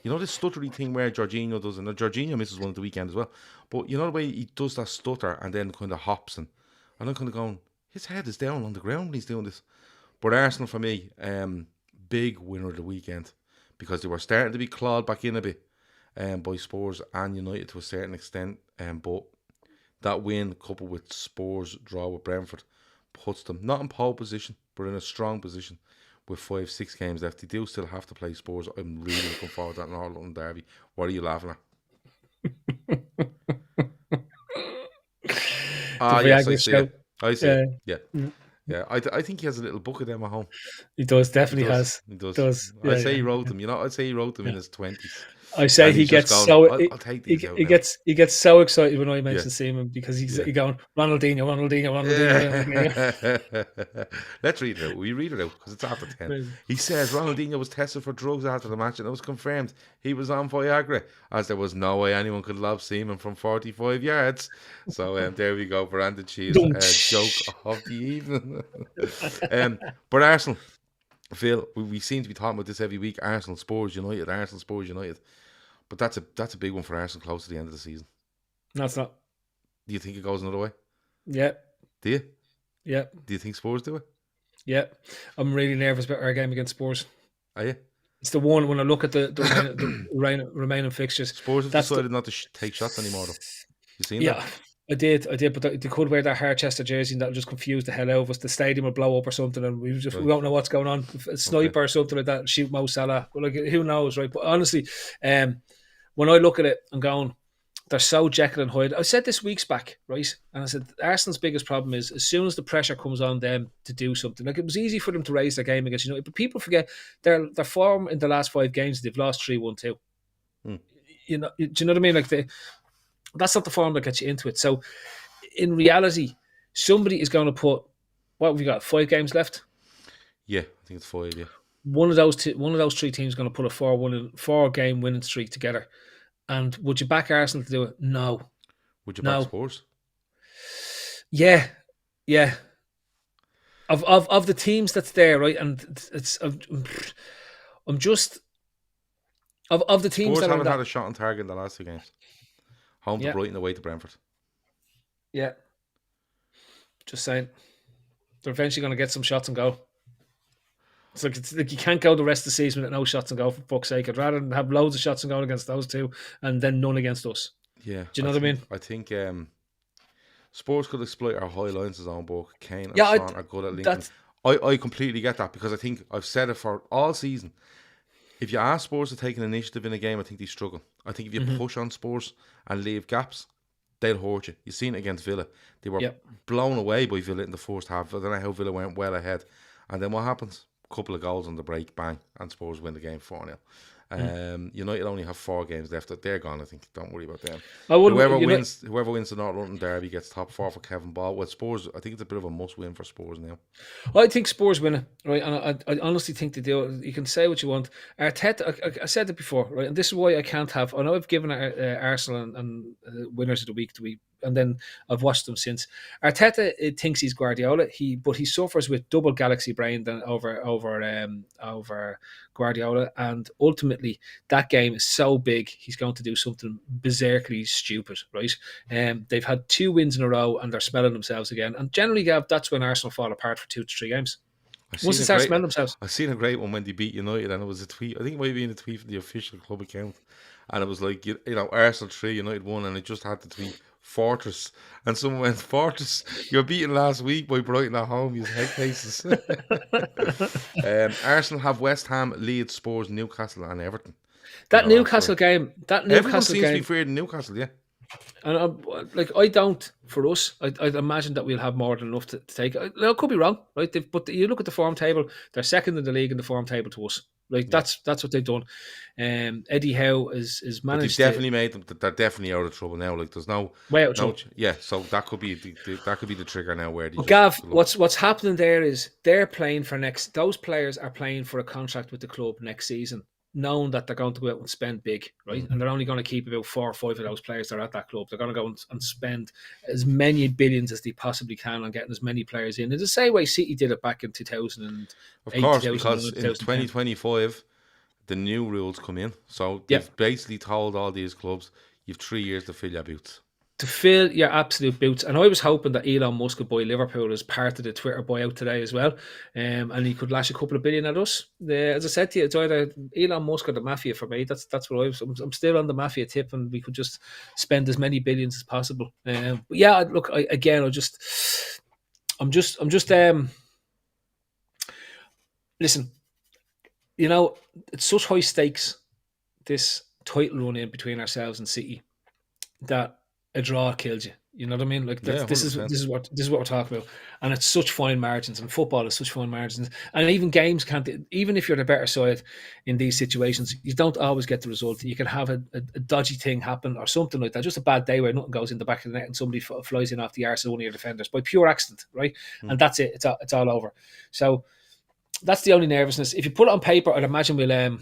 You know this stuttery thing where Jorginho does, and Jorginho misses one at the weekend as well. But you know the way he does that stutter and then kind of hops, and I'm kind of going, his head is down on the ground when he's doing this. But Arsenal for me, big winner of the weekend because they were starting to be clawed back in a bit. By Spurs and United to a certain extent, but that win coupled with Spurs' draw with Brentford puts them not in pole position but in a strong position with 5-6 games left. They do still have to play Spurs. I'm really looking forward to that North London derby. What are you laughing at? Yes, I see it. I see it. Yeah. Yeah, I think he has a little book of them at home. He does, definitely has. He does. Yeah, I'd say he wrote them. You know, I'd say he wrote them in his 20s. I say he gets going, so I'll take these he gets so excited when I mention Seaman because he's going Ronaldinho. Let's read it out. We read it out because it's after 10. He says Ronaldinho was tested for drugs after the match and it was confirmed he was on Viagra, as there was no way anyone could lob Seaman from 45 yards. So there we go, Brandon Cheese, joke of the evening. But Arsenal, Phil, we seem to be talking about this every week. Arsenal, Spurs, United. But that's a big one for Arsenal close to the end of the season. No, it's not. Do you think it goes another way? Yeah. Do you? Yeah. Do you think Spurs do it? Yeah. I'm really nervous about our game against Spurs. Are you? It's the one when I look at the remaining fixtures. Spurs have decided not to take shots anymore, though. You seen that? I did, but they could wear that Harchester jersey and that'll just confuse the hell out of us. The stadium will blow up or something and we won't know what's going on. A sniper or something like that, shoot Mo Salah. Like, who knows, right? But honestly, when I look at it, I'm going, they're so Jekyll and Hyde. I said this weeks back, right? And I said, Arsenal's biggest problem is as soon as the pressure comes on them to do something, like it was easy for them to raise their game against United, but people forget their form in the last 5 games, they've lost 3-1-2. You know, do you know what I mean? Like that's not the form that gets you into it. So in reality, somebody is going to put, what have we got, 5 games left? Yeah, I think it's 5, yeah. One of those 3 teams is going to put a 4-game winning streak together. And would you back Arsenal to do it? No. Would you back Spurs? Yeah. Of the teams that's there, right? And it's I'm just of the teams Spurs that haven't had a shot on target in the last 2 games. Home to Brighton, away to Brentford. Yeah. Just saying. They're eventually going to get some shots and go. It's like you can't go the rest of the season with no shots and go, for fuck's sake. I'd rather have loads of shots and go against those 2 and then none against us. Yeah. Do you know what I mean? I think Spurs could exploit our high lines as on board. Kane and Son are good at linking. I completely get that because I think I've said it for all season. If you ask Spurs to take an initiative in a game, I think they struggle. I think if you push on Spurs and leave gaps, they'll hurt you. You've seen it against Villa. They were blown away by Villa in the first half. I don't know how Villa went well ahead. And then what happens? A couple of goals on the break, bang, and Spurs win the game 4-0. United only have 4 games left. They're gone, I think. Don't worry about them. Whoever wins the North London derby gets top 4 for Kevin Ball. Well, Spurs, I think it's a bit of a must-win for Spurs now. I think Spurs win it, right? And I honestly think they do. You can say what you want. Arteta, I said it before, right? And this is why I can't have. I know I've given Arsenal and winners of the week to week, and then I've watched them since. Arteta thinks he's Guardiola, but he suffers with double galaxy brain than over Guardiola, and ultimately that game is so big he's going to do something berserkly stupid, right? They've had 2 wins in a row and they're smelling themselves again. And generally, Gav, that's when Arsenal fall apart for 2 to 3 games. Once they start smelling themselves. I've seen a great one when they beat United, and it was a tweet. I think it might have been a tweet from the official club account, and it was like, you know, Arsenal 3, United 1, and it just had the tweet, Fortress, and someone went, Fortress, you're beaten last week by Brighton at home, use head cases. Arsenal have West Ham, Leeds, Spurs, Newcastle and Everton. That Newcastle game, Everyone seems to be feared in Newcastle, yeah. And I don't. For us, I'd imagine that we'll have more than enough to take. I could be wrong, right? But you look at the form table; they're second in the league in the form table to us. That's what they've done. Eddie Howe is managed. But they've definitely made them. They're definitely out of trouble now. Like there's no way out of trouble. Yeah. So that could be the trigger now. Where Gav, what's happening there is they're playing for next. Those players are playing for a contract with the club next season, knowing that they're going to go out and spend big, right? And they're only going to keep about 4 or 5 of those players that are at that club. They're going to go and spend as many billions as they possibly can on getting as many players in. It's the same way City did it back in 2008. Of course, because in 2025, the new rules come in. So they've basically told all these clubs, you've 3 years to fill your boots. To fill your absolute boots. And I was hoping that Elon Musk would buy Liverpool as part of the Twitter buyout today as well. And he could lash a couple of billion at us. As I said to you, it's either Elon Musk or the mafia for me. That's what I was. I'm still on the mafia tip, and we could just spend as many billions as possible. But yeah, look, I'm just listen, you know, it's such high stakes, this title run in between ourselves and City, that a draw kills you. You know what I mean? Like this is what we're talking about, and it's such fine margins, and football is such fine margins, and even games can't. Even if you're the better side in these situations, you don't always get the result. You can have a dodgy thing happen or something like that, just a bad day where nothing goes in the back of the net and somebody flies in off the arse of one of your defenders by pure accident, right? And that's it. It's all over. So that's the only nervousness. If you put it on paper, I'd imagine we'll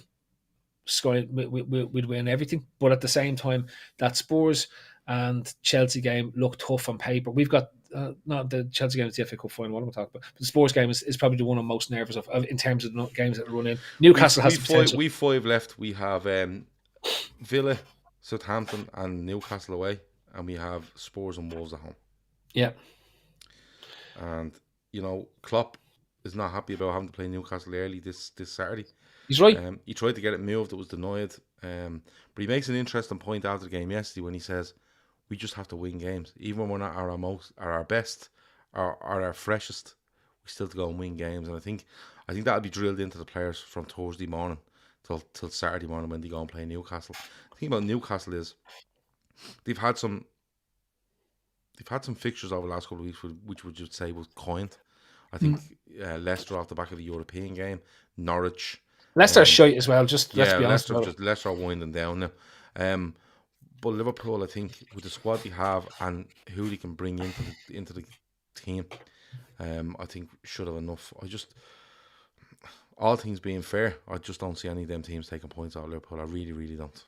win everything, but at the same time, that Spurs and Chelsea game look tough on paper. We've got not the Chelsea game is the FA Cup final. What am I talking about? But the Spurs game is probably the one I'm most nervous of in terms of the games that run in. Newcastle has the potential. We've 5 left. We have Villa, Southampton, and Newcastle away, and we have Spurs and Wolves at home. Yeah, and you know Klopp is not happy about having to play Newcastle early this Saturday. He's right. He tried to get it moved. It was denied. But he makes an interesting point after the game yesterday when he says, we just have to win games. Even when we're not at our best, or our freshest, we still have to go and win games. And I think that'll be drilled into the players from Thursday morning till Saturday morning when they go and play Newcastle. The thing about Newcastle is they've had some fixtures over the last couple of weeks which would you say was coined. I think Leicester off the back of the European game, Norwich. Leicester shite as well. Let's be honest. Leicester are winding down now. But Liverpool, I think, with the squad they have and who they can bring into the team, I think should have enough. All things being fair, I just don't see any of them teams taking points out of Liverpool. I really, really don't.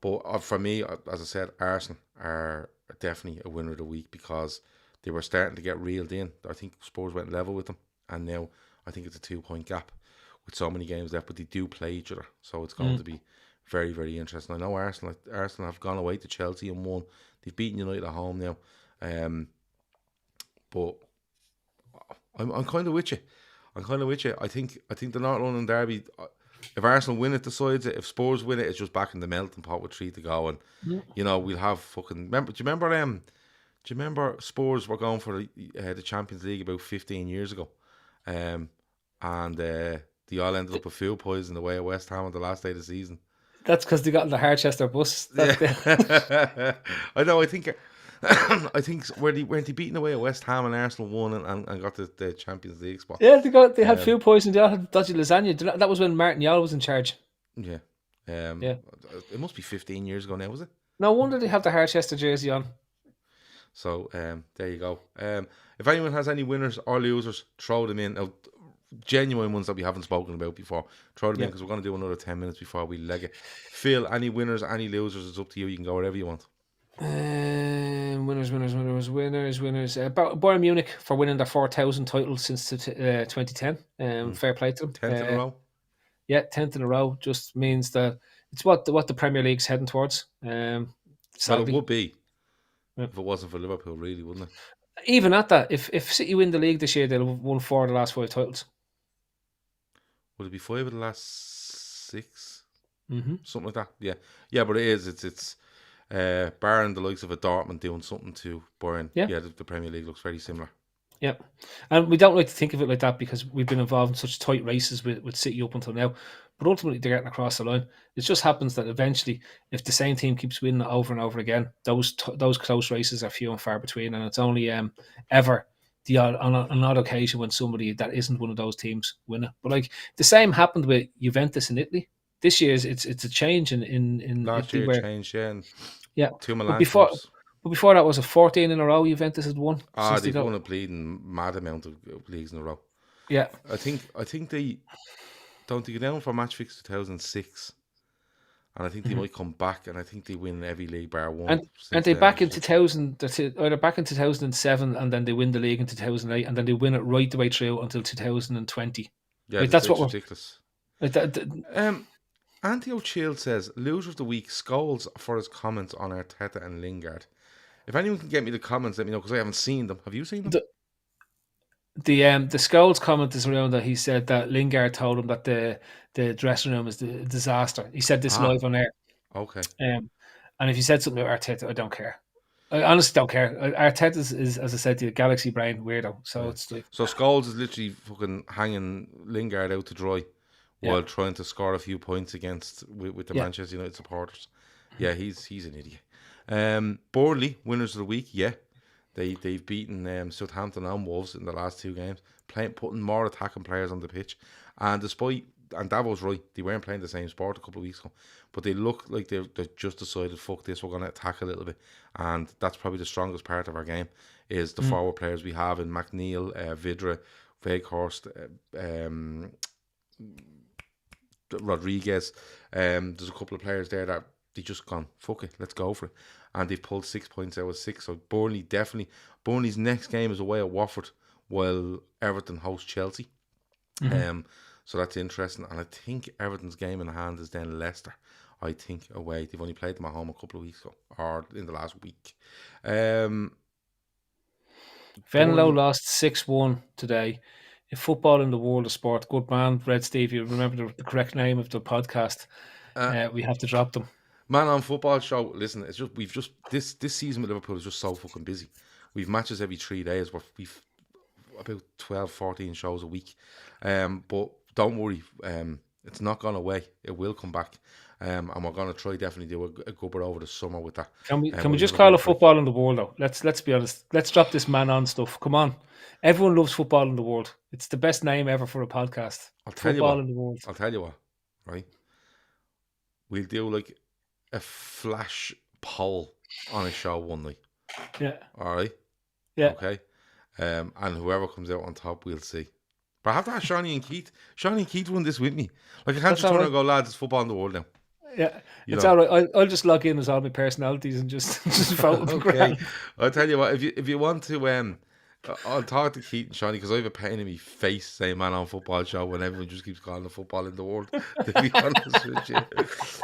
But for me, as I said, Arsenal are definitely a winner of the week because they were starting to get reeled in. I think Spurs went level with them, and now I think it's a 2-point gap with so many games left, but they do play each other, so it's going to be very, very interesting. I know Arsenal have gone away to Chelsea and won. They've beaten United at home now, but I'm kind of with you. I think the North London derby. If Arsenal win it, decides it. If Spurs win it, it's just back in the melting pot with 3 to go, and you know we'll have fucking. Do you remember Spurs were going for the Champions League about 15 years ago, and they all ended up with food poisoning away at West Ham on the last day of the season. That's because they got in the Harchester bus. I know. I think weren't they beating away at West Ham and Arsenal won and got the Champions League spot. Yeah, they had food poisoning. They all had dodgy lasagna. That was when Martin Yall was in charge. Yeah. It must be 15 years ago now, was it? No wonder they have the Harchester jersey on. So there you go. If anyone has any winners or losers, throw them in. Now, genuine ones that we haven't spoken about before, throw them in because we're going to do another 10 minutes before we leg it. Phil, any winners, any losers, it's up to you. You can go wherever you want. Winners. Bayern Munich for winning their 4,000 titles since 2010. Fair play to them. 10th in a row. Yeah, 10th in a row just means that it's what the Premier League's heading towards. Well, it would be if it wasn't for Liverpool, really, wouldn't it? Even at that, if City win the league this year, they'll have won 4 of the last 5 titles. Would it be 5 of the last 6? Mm-hmm. Something like that. Yeah, but it is. It's Barring the likes of a Dortmund doing something to Bayern. Yeah. The Premier League looks very similar. Yeah, and we don't like to think of it like that because we've been involved in such tight races with City up until now. But ultimately, they're getting across the line. It just happens that eventually, if the same team keeps winning over and over again, those close races are few and far between, and it's only ever on an odd occasion when somebody that isn't one of those teams win it. But like the same happened with Juventus in Italy. This year, it's a change in Last Italy year where changed, yeah. And yeah, two but Milan before clubs. but before that was a 14 in a row. Juventus had won since They've won a bleeding mad amount of leagues in a row. Yeah, I think they don't go down for match fix 2006, and I think they might come back, and I think they win every league bar one. And they back in 2000, or they're back in 2007, and then they win the league in 2008, and then they win it right the way through until 2020. Yeah, like, that's what ridiculous. Like Anthony O'Child says, loser of the week, Scholes for his comments on Arteta and Lingard. If anyone can get me the comments, let me know, because I haven't seen them. Have you seen them? The Scholes comment is around that he said that Lingard told him that the dressing room is a disaster. He said this live on air. Okay. And if you said something about Arteta, I don't care. I honestly don't care. Arteta is, as I said to you, galaxy brain weirdo. So it's like, so Scholes is literally fucking hanging Lingard out to dry while trying to score a few points with the Manchester United supporters. Yeah, he's an idiot. Burnley, winners of the week. Yeah, they've beaten Southampton and Wolves in the last two games, putting more attacking players on the pitch, and Davo's right, they weren't playing the same sport a couple of weeks ago, but they look like they've just decided, fuck this, we're going to attack a little bit, and that's probably the strongest part of our game is the forward players we have in McNeil, Vidra, Weghorst, Rodriguez. There's a couple of players there that they just gone, fuck it, let's go for it, and they've pulled 6 points out of 6. So Burnley's next game is away at Watford, while Everton host Chelsea. So that's interesting, and I think Everton's game in hand is then Leicester. I think away. They've only played them at home a couple of weeks ago, or in the last week. Venlo lost 6-1 today. If football in the world of sport, good man, Red Steve, you remember the correct name of the podcast. We have to drop them. Man on Football Show, listen, it's just this season with Liverpool is just so fucking busy. We've matches every 3 days, we've about 12, 14 shows a week. But don't worry, it's not gone away. It will come back. And we're going to try definitely do a gubber over the summer with that. Can we just call it football in the world though? Let's be honest. Let's drop this man on stuff. Come on. Everyone loves football in the world. It's the best name ever for a podcast. I'll tell you what, right? We'll do like a flash poll on a show one night. Yeah. All right? Yeah. Okay. And whoever comes out on top, we'll see. But I have to ask Shawnee and Keith. Shawnee and Keith won this with me. Like, I can't just turn around and go, lads, it's football in the world now. Yeah, it's all right. I'll just log in as all my personalities and just vote. Okay. I'll tell you what, if you want to, I'll talk to Keith and Shawnee, because I have a pain in my face saying Man on Football Show when everyone just keeps calling the football in the world, to be honest with you.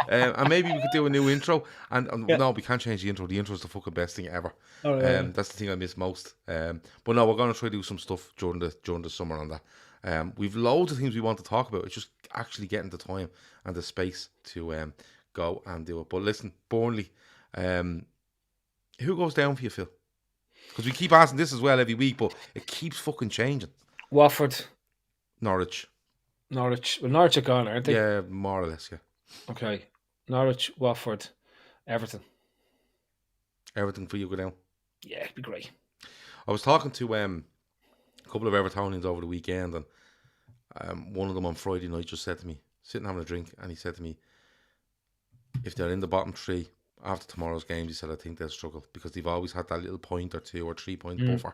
And maybe we could do a new intro. And no, we can't change the intro. The intro is the fucking best thing ever. That's the thing I miss most. But no, we're going to try to do some stuff during the summer on that. We've loads of things we want to talk about. It's just actually getting the time and the space to go and do it. But listen, Burnley, who goes down for you, Phil? Because we keep asking this as well every week, but it keeps fucking changing. Watford. Norwich. Well, Norwich are gone, aren't they? Yeah, more or less, yeah. Okay. Norwich, Watford, Everton. Everton for you go down? Yeah, it'd be great. I was talking to a couple of Evertonians over the weekend, and one of them on Friday night just said to me, sitting having a drink, and he said to me, if they're in the bottom three after tomorrow's games, he said, I think they'll struggle, because they've always had that little point or 2 or 3 point buffer,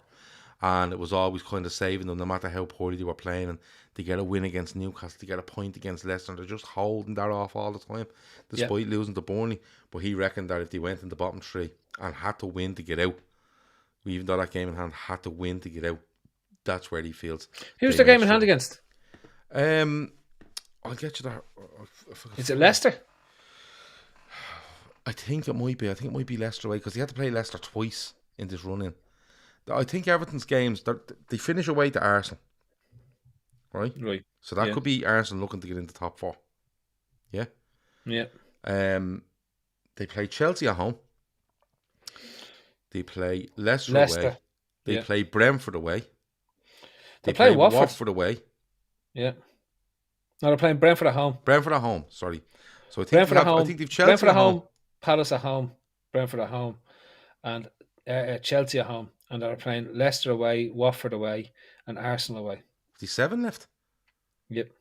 and it was always kind of saving them no matter how poorly they were playing. And they get a win against Newcastle, they get a point against Leicester, and they're just holding that off all the time despite losing to Burnley. But he reckoned that if they went in the bottom three and had to win to get out, even though that game in hand had to win to get out, that's where he feels. Who's the game in hand against? I'll get you that. Is it Leicester? I think it might be. I think it might be Leicester away, because they had to play Leicester twice in this run-in. I think Everton's games, they finish away to Arsenal. Right? Right. So that could be Arsenal looking to get into top 4. Yeah? Yeah. They play Chelsea at home. They play Leicester away. Leicester. They Yeah. play Brentford away. They They play play Watford. Watford away. Yeah. No, they're playing Brentford at home. Brentford at home. Sorry. So I think Brentford they at have. I home. think they've Chelsea Brentford at at home. home. Palace at home. Brentford at home. And Chelsea at home. And they're playing Leicester away, Watford away, and Arsenal away. 57 left. Yep.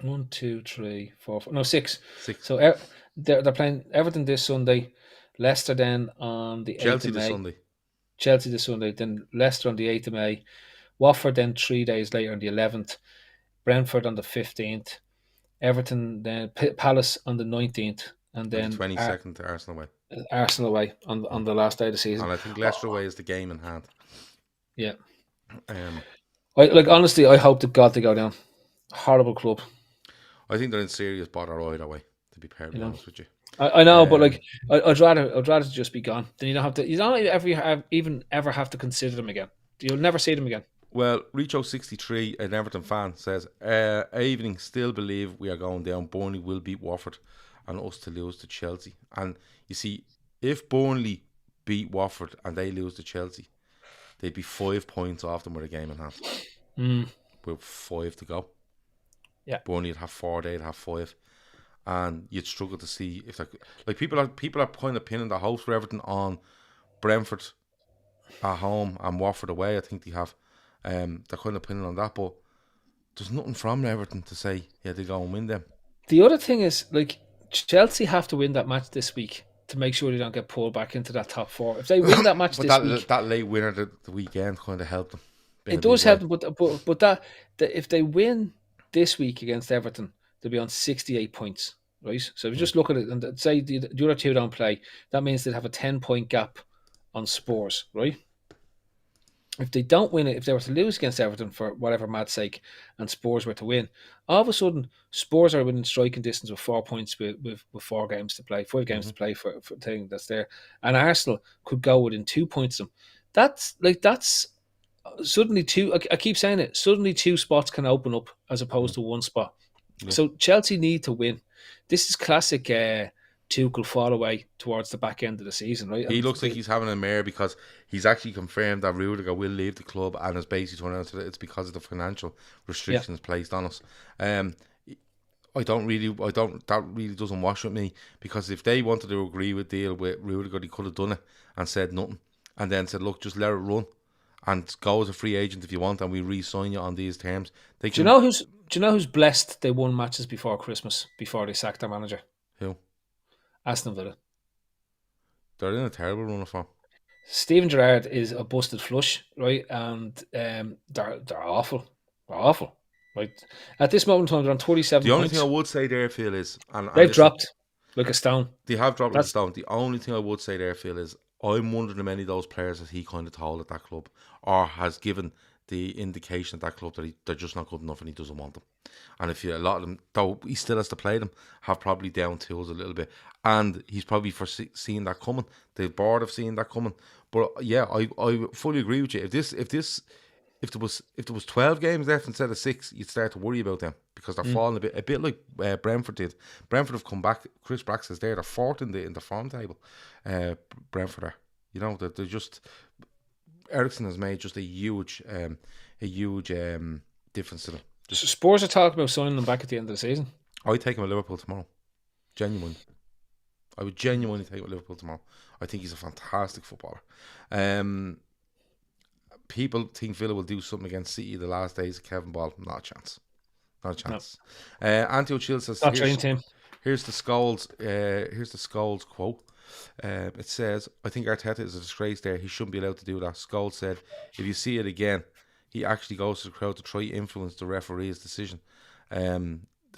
1, 2, 3, 4, 5. No, 6. 6. So they're playing Everton this Sunday, Leicester then on the 8th Chelsea of this May. Sunday. Chelsea this Sunday, then Leicester on the 8th of May. Watford then 3 days later on the 11th. Brentford on the 15th. Everton then Palace on the 19th. And And the then 22nd to Arsenal away. Arsenal away on the last day of the season. And I think Leicester away is the game in hand. Yeah. Um, Honestly, I hope to God they go down. Horrible club. I think they're in serious bother either way, to be perfectly honest with you. I know, but I'd rather just be gone. Then you don't ever have to consider them again. You'll never see them again. Well, Richo63, an Everton fan, says, evening, still believe we are going down. Burnley will beat Watford and us to lose to Chelsea. And you see, if Burnley beat Watford and they lose to Chelsea, they'd be 5 points off them with a game in hand. With 5 to go. Yeah. Burnley would have 4, they'd have 5. And you'd struggle to see if people are kind of pinning the hopes for Everton on Brentford at home and Watford away. I think they have. They're kind of pinning on that, but there's nothing from Everton to say they go and win them. The other thing is, Chelsea have to win that match this week to make sure they don't get pulled back into that top 4. If they win that match this week, that late winner the weekend kind of helped them. It does help them, but if they win this week against Everton, they'll be on 68 points, right? So if you just look at it and say the other two don't play, that means they'd have a 10-point gap on Spurs, right? If they don't win it, if they were to lose against Everton for whatever mad sake, and Spurs were to win, all of a sudden Spurs are within striking distance with 4 points with 4 games to play, 5 games to play for the thing that's there, and Arsenal could go within 2 points of them. That's suddenly two. I keep saying it. Suddenly 2 spots can open up as opposed to 1 spot. Yeah. So Chelsea need to win. This is classic Tuchel fall away towards the back end of the season, right? He looks like he's having a mare because he's actually confirmed that Rudiger will leave the club and has basically turned out that it's because of the financial restrictions placed on us. That really doesn't wash with me, because if they wanted to agree with deal with Rudiger, they could have done it and said nothing and then said, look, just let it run and go as a free agent if you want, and we re-sign you on these terms. Do you know who's blessed they won matches before Christmas, before they sacked their manager? Who? Aston Villa. They're in a terrible run of form. Steven Gerrard is a busted flush, right? And they're awful. They're awful. Right? At this moment in time, they're on 27 The only points. thing I would say there, Phil, is... They've dropped like a stone. They have dropped like a stone. The only thing I would say there, Phil, is I'm wondering how many of those players has he kind of told at that club, or has given the indication at that club that they're just not good enough and he doesn't want them. And if a lot of them, though he still has to play them, have probably down tools a little bit, and he's probably seeing that coming. They're bored of seeing that coming. But yeah, I fully agree with you. If there was 12 games left instead of 6, you'd start to worry about them, because they're falling a bit like Brentford did. Brentford have come back. Chris Brack says they're 4th in the form table. Brentford are, they're just... Ericsson has made just a huge difference to them. So Spurs are talking about signing them back at the end of the season. I'd take him at Liverpool tomorrow. Genuinely. I would genuinely take him at Liverpool tomorrow. I think he's a fantastic footballer. People think Villa will do something against City the last days of Kevin Ball. Not a chance. Not a chance. No. Ante O'Chill says, here's the Scholes quote. It says, I think Arteta is a disgrace there. He shouldn't be allowed to do that. Scholes said, if you see it again, he actually goes to the crowd to try to influence the referee's decision a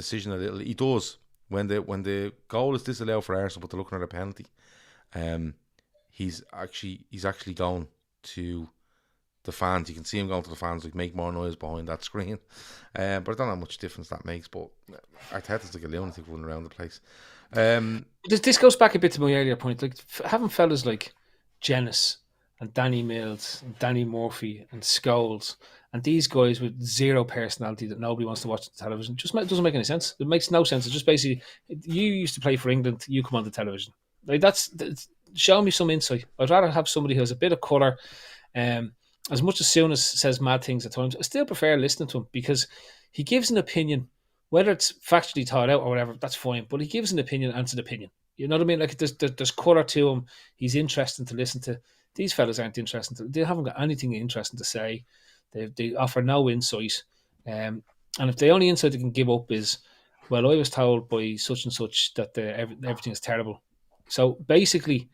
little. He does. When the goal is disallowed for Arsenal, but they're looking at a penalty, he's actually going to the fans. You can see him going to the fans, like, make more noise behind that screen. But I don't know how much difference that makes. But Arteta's like a lunatic running around the place. This goes back a bit to my earlier point. Like, having fellas like Jenas and Danny Mills and Danny Murphy and Scholes and these guys with zero personality that nobody wants to watch on television just doesn't make any sense. It makes no sense. It's just basically, you used to play for England, you come on the television. Like, show me some insight. I'd rather have somebody who has a bit of colour. As much as Souness says mad things at times, I still prefer listening to him because he gives an opinion, whether it's factually thought out or whatever, that's fine. But he gives an opinion and it's an opinion. You know what I mean? Like there's colour to him. He's interesting to listen to. These fellas aren't interesting. They haven't got anything interesting to say. They offer no insight. And if the only insight they can give up is, well, I was told by such and such that everything is terrible. So basically,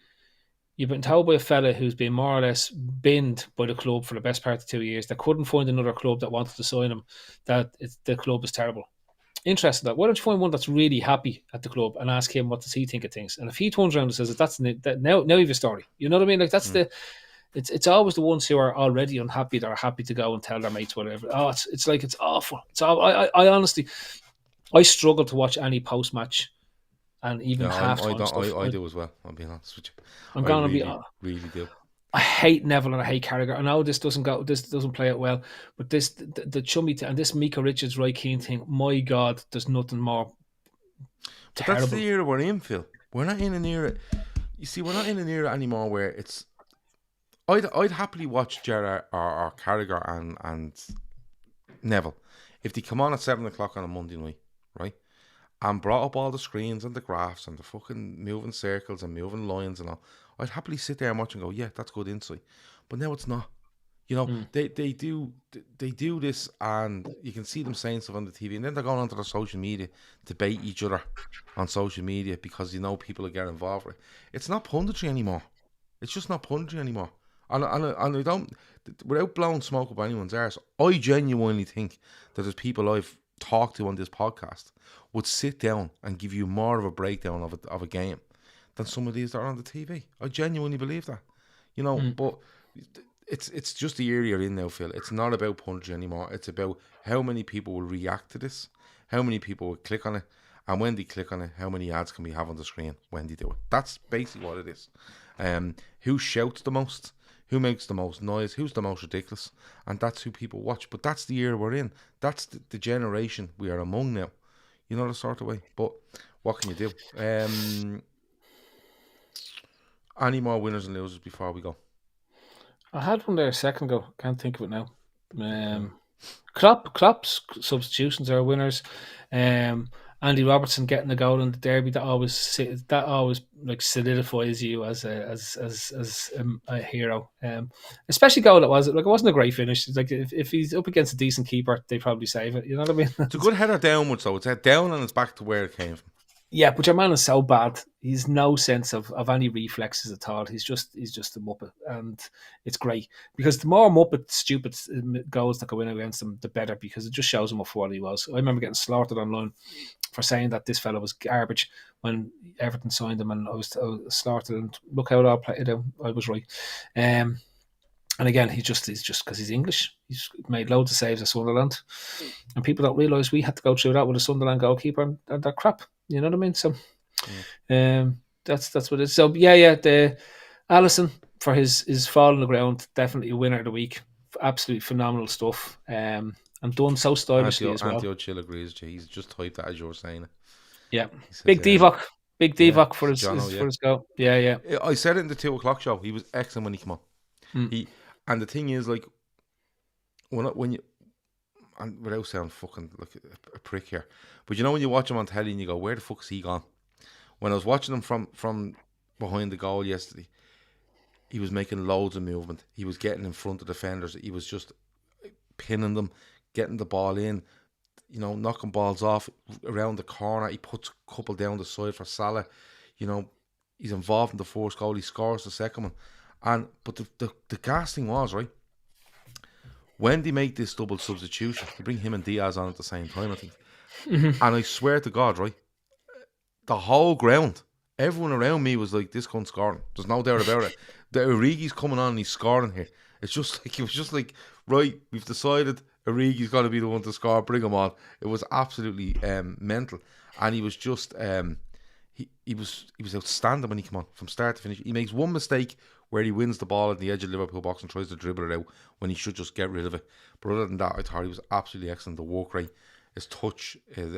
you've been told by a fella who's been more or less binned by the club for the best part of 2 years that couldn't find another club that wanted to sign him, that the club is terrible. Interesting. Why don't you find one that's really happy at the club and ask him what does he think of things? And if he turns around and says that now you have a story. You know what I mean? Like that's it's always the ones who are already unhappy that are happy to go and tell their mates whatever. Oh, it's like it's awful. It's all, I honestly, I struggle to watch any post match. And even half-time stuff. I do as well. I'll be honest with you. I'm going to really do. I hate Neville and I hate Carragher. I know this doesn't play out well, but the chummy and this Mika Richards Roy Keane thing. My God, there's nothing more terrible. That's the era we're in, Phil. We're not in an era. You see, we're not in an era anymore where it's. I'd happily watch Gerrard or Carragher and Neville if they come on at 7:00 on a Monday night, right? And brought up all the screens and the graphs and the fucking moving circles and moving lines and all. I'd happily sit there and watch and go, yeah, that's good insight. But now it's not. You know, they do this and you can see them saying stuff on the TV and then they're going onto their social media to debate each other on social media because you know people will get involved with it. It's not punditry anymore. It's just not punditry anymore. And I don't, without blowing smoke up anyone's arse, I genuinely think that there's people I've talked to on this podcast would sit down and give you more of a breakdown of a game than some of these that are on the TV. I genuinely believe that, you know. But it's just the area you're in now, Phil. It's not about punching anymore. It's about how many people will react to this, how many people will click on it, and when they click on it, how many ads can we have on the screen when they do it. That's basically what it is. Who shouts the most? Who makes the most noise? Who's the most ridiculous? And that's who people watch. But that's the era we're in. That's the generation we are among now. You know, the sort of way. But what can you do? Any more winners and losers before we go? I had one there a second ago. Can't think of it now. Klopp's substitutions are winners. Andy Robertson getting a goal in the derby, that always like solidifies you as a hero. Especially goal it wasn't a great finish. Like if he's up against a decent keeper, they probably save it. You know what I mean? It's a good header downwards though. It's head down and it's back to where it came from. Yeah, but your man is so bad. He's no sense of any reflexes at all. He's just a muppet, and it's great because the more muppet, stupid goals that go in against him, the better, because it just shows him off what he was. I remember getting slaughtered online for saying that this fella was garbage when Everton signed him, and I was slaughtered. And look how it all played out. I was right. And again, he's just because he's English. He's made loads of saves at Sunderland, and people don't realise we had to go through that with a Sunderland goalkeeper, and they're crap. You know what I mean? So, that's what it is. So the Alisson for his fall on the ground, definitely a winner of the week. Absolutely phenomenal stuff. And done so stylishly as well. Antio Chill agrees. He's just typed that as you were saying it. Yeah, big Divock. Big Divock for his goal. Yeah. I said it in the 2:00 show. He was excellent when he came on. And the thing is, like, when you, and without sounding fucking like a prick here, but you know when you watch him on telly and you go, where the fuck is he gone? When I was watching him from behind the goal yesterday, he was making loads of movement. He was getting in front of defenders. He was just pinning them, getting the ball in, you know, knocking balls off around the corner. He puts a couple down the side for Salah. You know, he's involved in the first goal. He scores the second one. But the gas thing was, right, when they make this double substitution, they bring him and Diaz on at the same time, I think. And I swear to God, right, the whole ground, everyone around me was like, this cunt's scoring. There's no doubt about it. The Origi's coming on and he's scoring here. It was just like, right, we've decided Origi's got to be the one to score, bring him on. It was absolutely mental. And he was just, he was outstanding when he came on from start to finish. He makes one mistake where he wins the ball at the edge of the Liverpool box and tries to dribble it out when he should just get rid of it. But other than that, I thought he was absolutely excellent. The work rate, his touch, his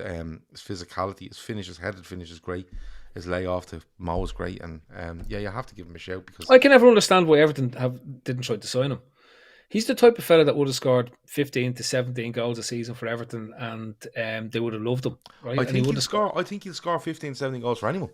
physicality, his finish, his headed finish is great. his layoff to Mo was great, and you have to give him a shout because I can never understand why Everton didn't try to sign him. He's the type of fella that would have scored 15 to 17 goals a season for Everton, and they would have loved him, right? I And he think would he'll have score. I think he'll score 15, 17 goals for anyone.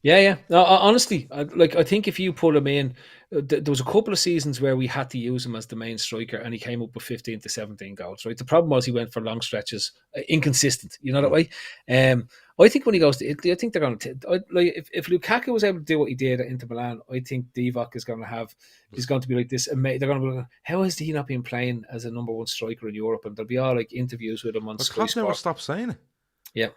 Yeah. No, honestly, I think if you put him in, there was a couple of seasons where we had to use him as the main striker, and he came up with 15 to 17 goals. Right. The problem was he went for long stretches, inconsistent. You know that way. I think when he goes to Italy, I think they're going to like if Lukaku was able to do what he did at Inter Milan, I think Divock is going to be like this. They're going to be like, how has he not been playing as a number one striker in Europe? And there'll be all like interviews with him on But Sky Klopp never Sport. stopped saying it. Yeah.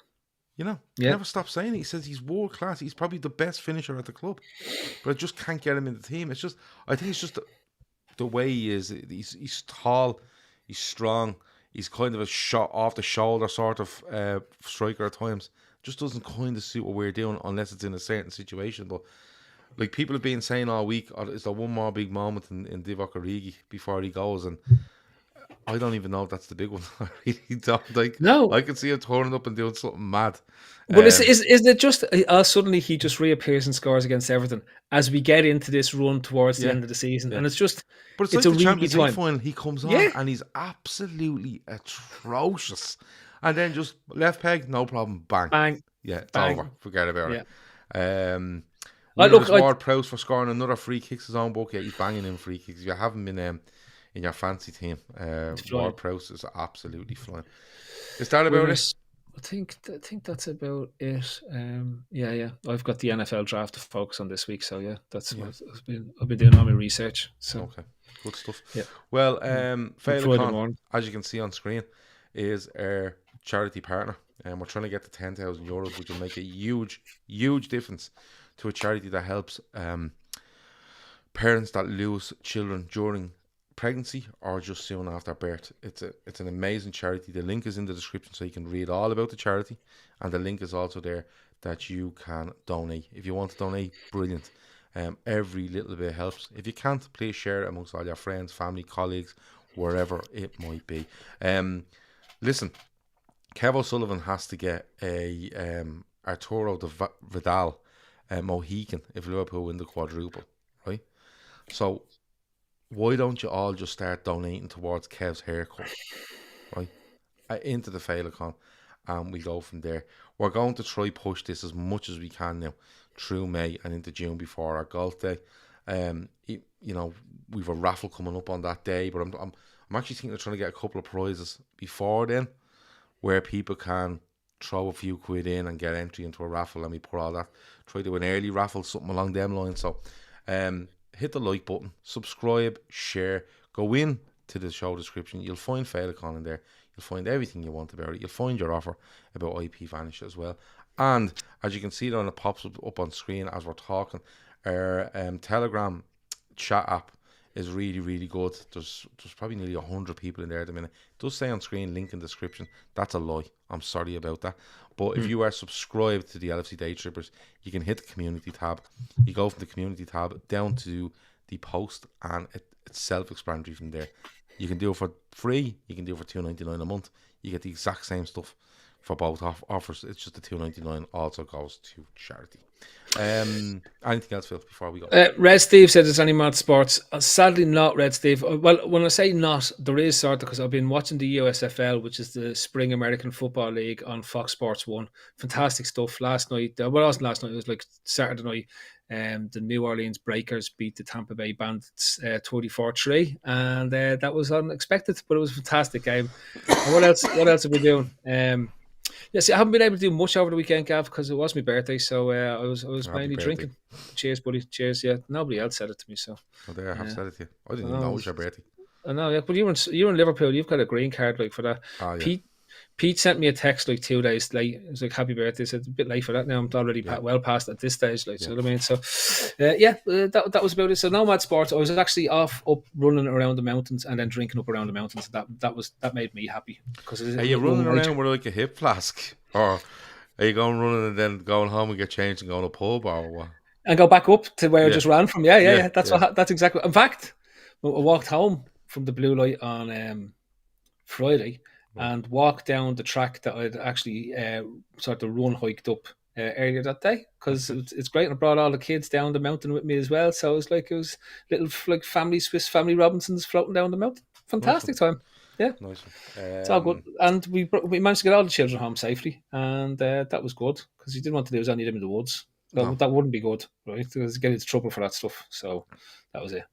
You know, he never stopped saying it. He says he's world class. He's probably the best finisher at the club, but I just can't get him in the team. It's just, I think it's just the way he is. He's tall, he's strong. He's kind of a shot off the shoulder sort of striker at times. Just doesn't kind of suit what we're doing unless it's in a certain situation. But like people have been saying all week, is there one more big moment in Divock Origi before he goes? And I don't even know if that's the big one. I really don't. Like, No. I could see him turning up and doing something mad. Well, is it just suddenly he just reappears and scores against Everton as we get into this run towards the end of the season, and it's just, but it's like a the Champions League time. final. He comes on and he's absolutely atrocious, and then just left peg, no problem, bang, yeah, it's over. Forget about it. Ward Prowse for scoring another free kicks his own book. Yeah, he's banging in free kicks. If you haven't been in your fancy team, Ward Prowse is absolutely flying. Is that about it? I think that's about it. Yeah. I've got the NFL draft to focus on this week, so that's what I've been doing all my research. So okay, good stuff. Yeah. Well, Féileacáin, as you can see on screen, is our charity partner, and we're trying to get to €10,000, which will make a huge difference to a charity that helps parents that lose children during pregnancy or just soon after birth. It's an amazing charity. The link is in the description so you can read all about the charity, and the link is also there that you can donate. If you want to donate, brilliant. Every little bit helps. If you can't, please share it amongst all your friends, family, colleagues, wherever it might be. Listen, Kev O'Sullivan has to get a Arturo Vidal Mohican if Liverpool win the quadruple, right? So why don't you all just start donating towards Kev's haircut, right? Into the Féileacáin, and we go from there. We're going to try push this as much as we can now through May and into June before our golf day. We've a raffle coming up on that day, but I'm actually thinking of trying to get a couple of prizes before then, where people can throw a few quid in and get entry into a raffle, and we put all that. Try to do an early raffle, something along them lines. So, hit the like button, subscribe, share, go in to the show description. You'll find Féileacáin in there. You'll find everything you want about it. You'll find your offer about IP Vanish as well. And as you can see there, and it pops up on screen as we're talking, our Telegram chat app is really, really good. There's probably nearly 100 people in there at the minute. It does say on screen, link in description. That's a lie. I'm sorry about that. But if you are subscribed to the LFC Daytrippers, you can hit the community tab. You go from the community tab down to the post, and it's self-explanatory from there. You can do it for free. You can do it for $2.99 a month. You get the exact same stuff for both offers. It's just the $2.99 also goes to charity. Anything else, Phil, before we go? Red Steve said, "Is any mad sports?" Sadly, not Red Steve. Well, when I say not, there is sort of, because I've been watching the USFL, which is the Spring American Football League, on Fox Sports 1. Fantastic stuff. Last night, well, it wasn't last night. It was like Saturday night. The New Orleans Breakers beat the Tampa Bay Bandits 34-3, and that was unexpected, but it was a fantastic game. And what else are we doing? Yes, I haven't been able to do much over the weekend, Gav, because it was my birthday, so I was mainly drinking. Cheers, buddy. Cheers. Yeah, nobody else said it to me, so. Oh, there, I have said it to you. I didn't even know it was your birthday. I know, yeah, but you're in Liverpool. You've got a green card like for that. Oh, yeah. Pete sent me a text like 2 days late. It was like, "Happy birthday." I said, "A bit late for that now. I'm already well past at this stage." Like, you know what I mean? So, that was about it. So, no mad sports. I was actually up running around the mountains and then drinking up around the mountains. That made me happy. Are you running around with like a hip flask, or are you going running and then going home and get changed and going to a pub, or what? And go back up to where I just ran from. Yeah. That's exactly. In fact, I walked home from the blue light on Friday. And walked down the track that I'd actually sort of hiked up earlier that day because it's great. And I brought all the kids down the mountain with me as well. So it was little like family Swiss family Robinsons floating down the mountain. Fantastic time. Yeah, Nice one. it's all good. And we managed to get all the children home safely, and that was good because you didn't want to lose any of them in the woods. No. That wouldn't be good, right? Because you get into trouble for that stuff. So that was it.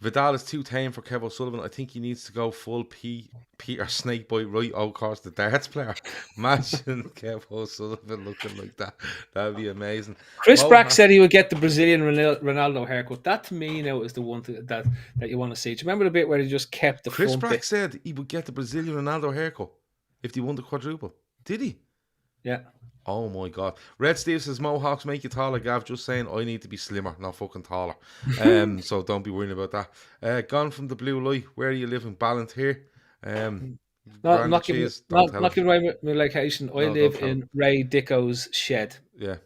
Vidal is too tame for Kev O'Sullivan. I think he needs to go full Peter Snakebite right out across the darts player. Imagine Kev O'Sullivan looking like that. That'd be amazing. Chris Brack said he would get the Brazilian Ronaldo haircut. That to me now is the one that you want to see. Do you remember the bit where he just kept the Chris front Brack bit? said he would get the Brazilian Ronaldo haircut if he won the quadruple. Did he? Yeah. Oh my God. Red Steve says Mohawks make you taller, Gav. Just saying I need to be slimmer, not fucking taller. So don't be worrying about that. Gone from the blue light. Where are you living? Ballant here. Not giving away my location. I live in Ray Dicko's shed. Yeah.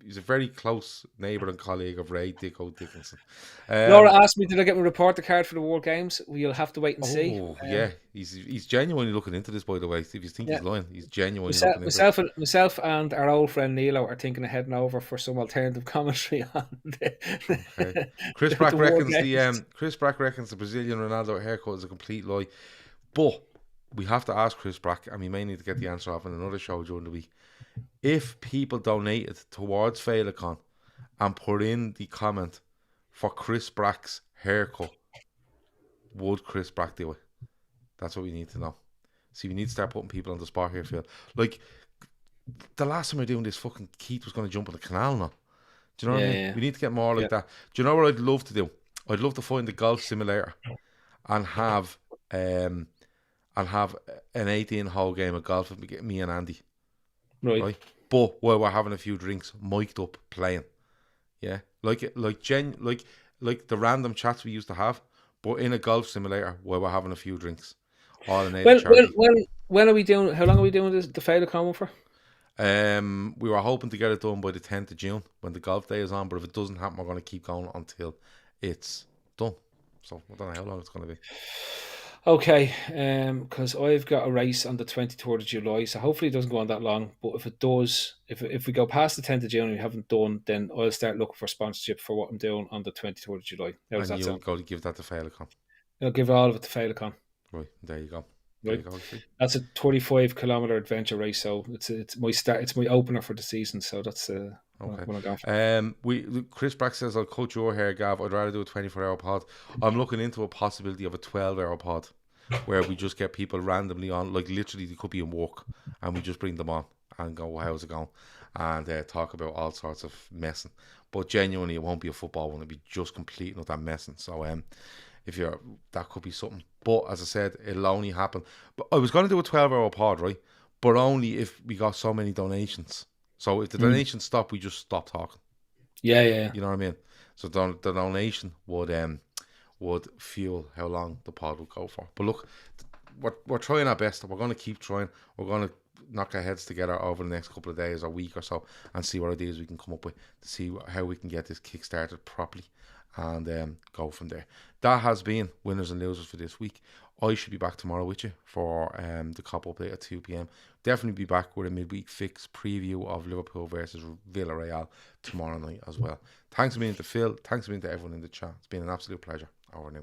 He's a very close neighbour and colleague of Ray Dicko Dickinson. Laura asked me, did I get my reporter card for the World Games? You'll have to wait and see. Yeah. He's genuinely looking into this, by the way. If you think he's lying, he's genuinely looking into it. Myself and our old friend Nilo are thinking of heading over for some alternative commentary on okay. Chris Brack reckons the Brazilian Ronaldo haircut is a complete lie. But we have to ask Chris Brack, and we may need to get the answer off in another show during the week. If people donated towards Féileacáin and put in the comment for Chris Brack's haircut, would Chris Brack do it? That's what we need to know. See, we need to start putting people on the spot here, Phil. Like, the last time we were doing this, fucking Keith was going to jump in the canal now. Do you know what I mean? Yeah. We need to get more like that. Do you know what I'd love to do? I'd love to find the golf simulator and have an 18-hole game of golf with me and Andy. Right. But while we're having a few drinks, mic'd up, playing. Yeah. Like the random chats we used to have, but in a golf simulator while we're having a few drinks. All in when are we doing? How long are we doing the Féileacáin one for? We were hoping to get it done by the 10th of June when the golf day is on, but if it doesn't happen, we're going to keep going until it's done. So I don't know how long it's going to be. Okay, because I've got a race on the 23rd of July, so hopefully it doesn't go on that long. But if it does, if we go past the 10th of June and we haven't done, then I'll start looking for sponsorship for what I'm doing on the 23rd of July. How does that sound? You'll go to give that to Féileacáin. I'll give all of it to Féileacáin. Right, there you go. Right. That's a 35-kilometer adventure race, so it's my opener for the season. So that's okay. What I'm going for. Chris Brack says I'll cut your hair, Gav. I'd rather do a 24-hour pod. I'm looking into a possibility of a 12-hour pod where we just get people randomly on, like literally they could be in work, and we just bring them on and go, how's it going, and talk about all sorts of messing. But genuinely, it won't be a football one. It'll be just complete not that messing. So that could be something. But as I said, it'll only happen. But I was going to do a 12-hour pod, right? But only if we got so many donations. So if the donations stop, we just stop talking. Yeah. You know what I mean? So the donation would fuel how long the pod would go for. But look, we're trying our best. We're going to keep trying. We're going to knock our heads together over the next couple of days or week or so and see what ideas we can come up with to see how we can get this kick-started properly and go from there. That has been Winners and Losers for this week. I should be back tomorrow with you for the Cop Update at 2 p.m. Definitely be back with a midweek fix preview of Liverpool versus Villarreal tomorrow night as well. Thanks a million to Phil. Thanks a million to everyone in the chat. It's been an absolute pleasure. Over now.